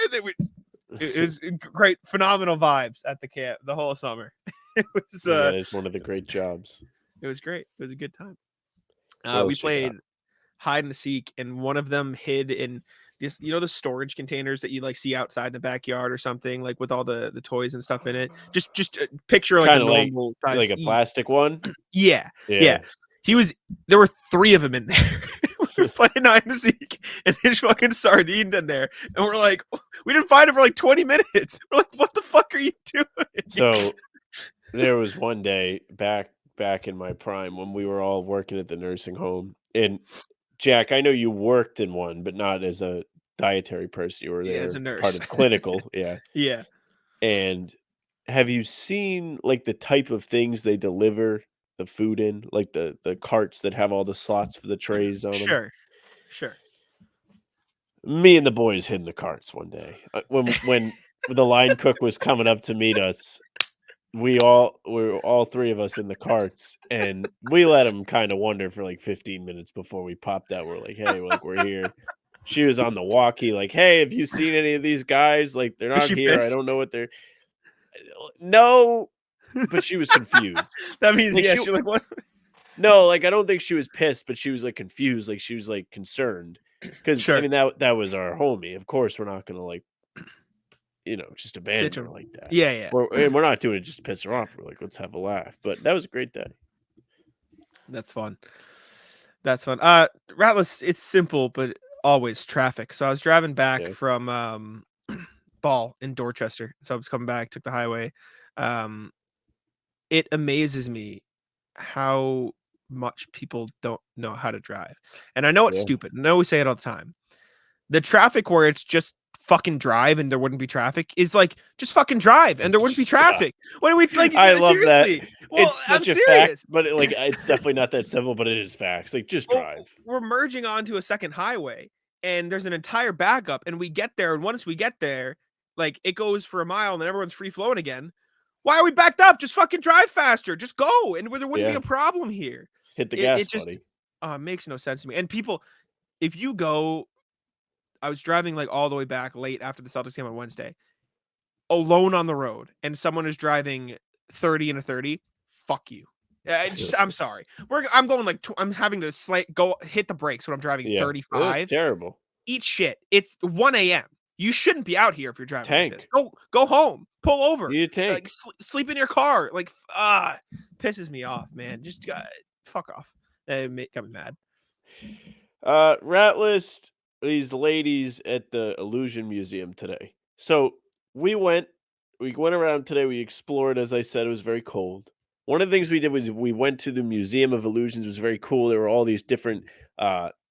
It was great, phenomenal vibes at the camp the whole summer. It was that is one of the great jobs. It was great. It was a good time. else We you played got? hide and seek, and one of them hid in this, the storage containers that you like see outside in the backyard or something, like with all the toys and stuff in it. Just picture like Kinda a normal size, Like a plastic one. Yeah. There were 3 of them in there. We were playing hide and seek, and there's fucking sardine in there, and we're like, we didn't find it for like 20 minutes. We're like, what the fuck are you doing? So there was one day back in my prime when we were all working at the nursing home. And Jack, I know you worked in one, but not as a dietary person. You were there as a nurse. part of clinical. Yeah. Yeah. And have you seen like the type of things they deliver the food in, like the carts that have all the slots for the trays on them? Sure. Me and the boys hid in the carts one day when the line cook was coming up to meet us. We were all 3 of us in the carts, and we let him kind of wonder for like 15 minutes before we popped out. We're like, hey, we're here. She was on the walkie, like, hey, have you seen any of these guys? Like, they're Was not she here. I pissed? don't know what they're. No, but she was confused. That means Like, you're like, what? No, like I don't think she was pissed, but she was like confused. Like she was like concerned because Sure. I mean that was our homie. Of course, we're not gonna like just abandon her like that. Yeah. We're not doing it just to piss her off. We're like, let's have a laugh. But that was a great day. That's fun. Ratless, it's simple, but always traffic. So I was driving back from Ball in Dorchester. So I was coming back, took the highway. It amazes me how much people don't know how to drive. And I know it's stupid. I know we say it all the time. The traffic where it's just fucking drive and there wouldn't be traffic is like, just fucking drive and there wouldn't be traffic. What are we like? I love seriously? that. Well, It's such I'm a serious. fact, but it's definitely not that simple, but it is facts. Like just drive. We're merging onto a second highway and there's an entire backup, and we get there, and once we get there, like it goes for a mile and then everyone's free flowing again. Why are we backed up? Just fucking drive faster. Just go, and there wouldn't be a problem here. Hit the gas, it just buddy. it makes no sense to me. And people, if you go, I was driving like all the way back late after the Celtics game on Wednesday, alone on the road, and someone is driving 30 and a 30. Fuck you. I'm sorry. I'm going like I'm having to go hit the brakes when I'm driving 35. That's terrible. Eat shit. It's 1 a.m. You shouldn't be out here if you're driving like this. Tank. Go home. Pull over. You tank. Like sleep in your car. Like pisses me off, man. Just fuck off. Got me mad. Rat list these ladies at the Illusion Museum today. So we went around today. We explored, as I said, it was very cold. One of the things we did was we went to the Museum of Illusions. It was very cool. There were all these different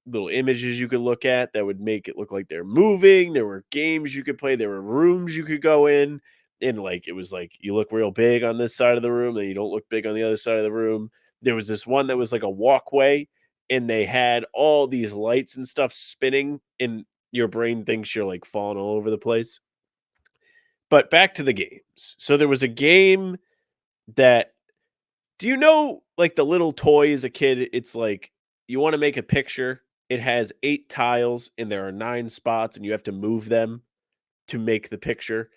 little images you could look at that would make it look like they're moving. There were games you could play. There were rooms you could go in. And like it was like you look real big on this side of the room, then you don't look big on the other side of the room. There was this one that was like a walkway, and they had all these lights and stuff spinning, and your brain thinks you're like falling all over the place. But back to the games. So there was a game that, do you know, like the little toy as a kid, it's like you want to make a picture. It has 8 tiles and there are 9 spots and you have to move them to make the picture.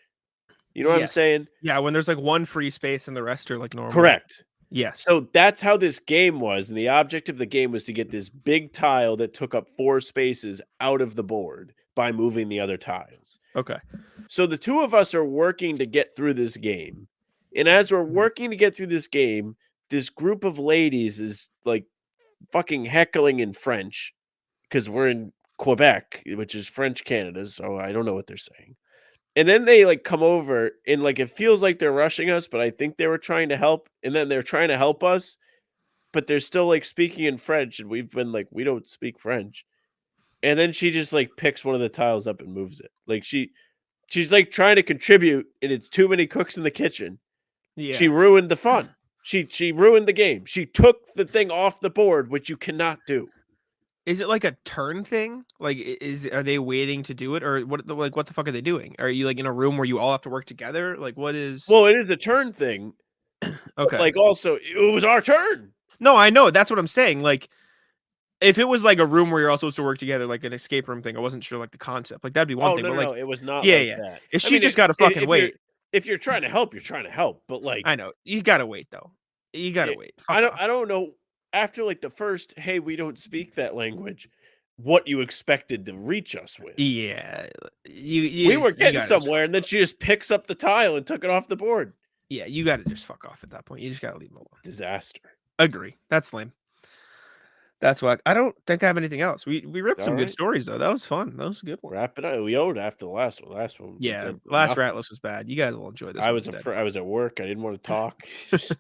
You know what I'm saying? Yeah, when there's like one free space and the rest are like normal. Correct. Yes. So that's how this game was. And the object of the game was to get this big tile that took up 4 spaces out of the board by moving the other tiles. Okay. So the 2 of us are working to get through this game. And as we're working to get through this game, this group of ladies is like fucking heckling in French because we're in Quebec, which is French Canada. So I don't know what they're saying. And then they like come over and like it feels like they're rushing us, but I think they were trying to help. And then they're trying to help us, but they're still like speaking in French. And we've been like, we don't speak French. And then she just like picks one of the tiles up and moves it. Like she's like trying to contribute, and it's too many cooks in the kitchen. Yeah. She ruined the fun. She ruined the game. She took the thing off the board, which you cannot do. Is it like a turn thing? Like, are they waiting to do it, or what? What the fuck are they doing? Are you like in a room where you all have to work together? Like, what is? Well, it is a turn thing. Okay. Like, also, it was our turn. No, I know. That's what I'm saying. Like, if it was like a room where you're all supposed to work together, like an escape room thing, I wasn't sure like the concept. Like that'd be one thing. No, but like, no, it was not. yeah, like yeah. that. If she just got to fucking wait. If you're trying to help, you're trying to help. But like, I know you gotta wait though. You gotta wait. I don't know. After like the first, hey, we don't speak that language. What you expected to reach us with? Yeah, we were getting somewhere, and then she just picks up the tile and took it off the board. Yeah, you got to just fuck off at that point. You just got to leave them alone. Disaster. Agree. That's lame. That's why I don't think I have anything else. We ripped some good stories though. That was fun. That was a good one. Wrap it up. We owed after the last one. Last one. Yeah, last rat list was bad. You guys will enjoy this. I was at work. I didn't want to talk. It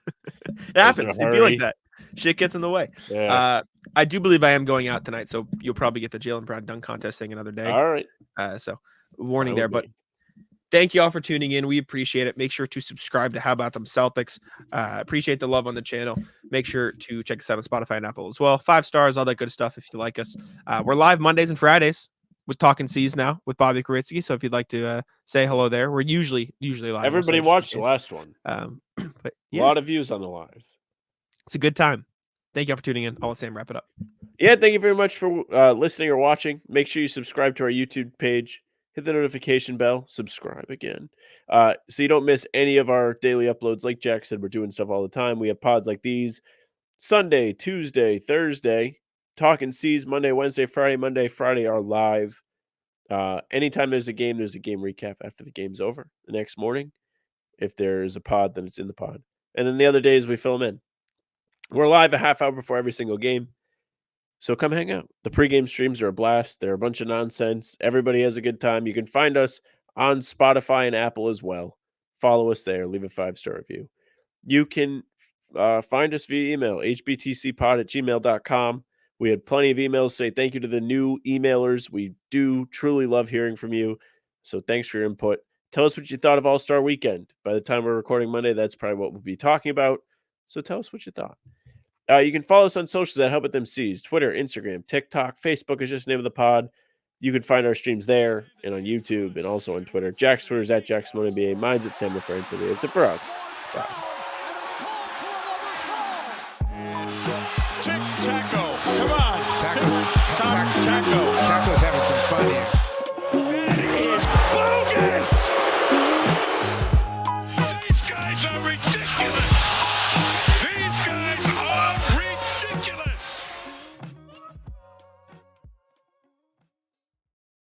happens. It'd be like that. Shit gets in the way. Yeah. I do believe I am going out tonight, so you'll probably get the Jaylen Brown dunk contest thing another day. All right. So warning there, but thank you all for tuning in. We appreciate it. Make sure to subscribe to How About Them Celtics. Appreciate the love on the channel. Make sure to check us out on Spotify and Apple as well. 5 stars, all that good stuff if you like us. We're live Mondays and Fridays with Talking C's now with Bobby Koritsky. So if you'd like to say hello there, we're usually live. Everybody watched the last one. But yeah. A lot of views on the live. It's a good time. Thank you all for tuning in. I'll let Sam wrap it up. Yeah, thank you very much for listening or watching. Make sure you subscribe to our YouTube page. Hit the notification bell. Subscribe again. So you don't miss any of our daily uploads. Like Jack said, we're doing stuff all the time. We have pods like these. Sunday, Tuesday, Thursday. Talking C's Monday, Wednesday, Friday. Monday, Friday are live. Anytime there's a game recap after the game's over. The next morning, if there's a pod, then it's in the pod. And then the other days we fill them in. We're live a half hour before every single game. So come hang out. The pregame streams are a blast. They're a bunch of nonsense. Everybody has a good time. You can find us on Spotify and Apple as well. Follow us there. Leave a 5-star review. You can find us via email, hbtcpod@gmail.com. We had plenty of emails. Say thank you to the new emailers. We do truly love hearing from you. So thanks for your input. Tell us what you thought of All-Star Weekend. By the time we're recording Monday, that's probably what we'll be talking about. So tell us what you thought. You can follow us on socials at How About Them C's, Twitter, Instagram, TikTok, Facebook is just the name of the pod. You can find our streams there and on YouTube and also on Twitter. Jack's Twitter is at JackSimoneNBA. Mine's at Sam LaFrance. It's it for us. Bye.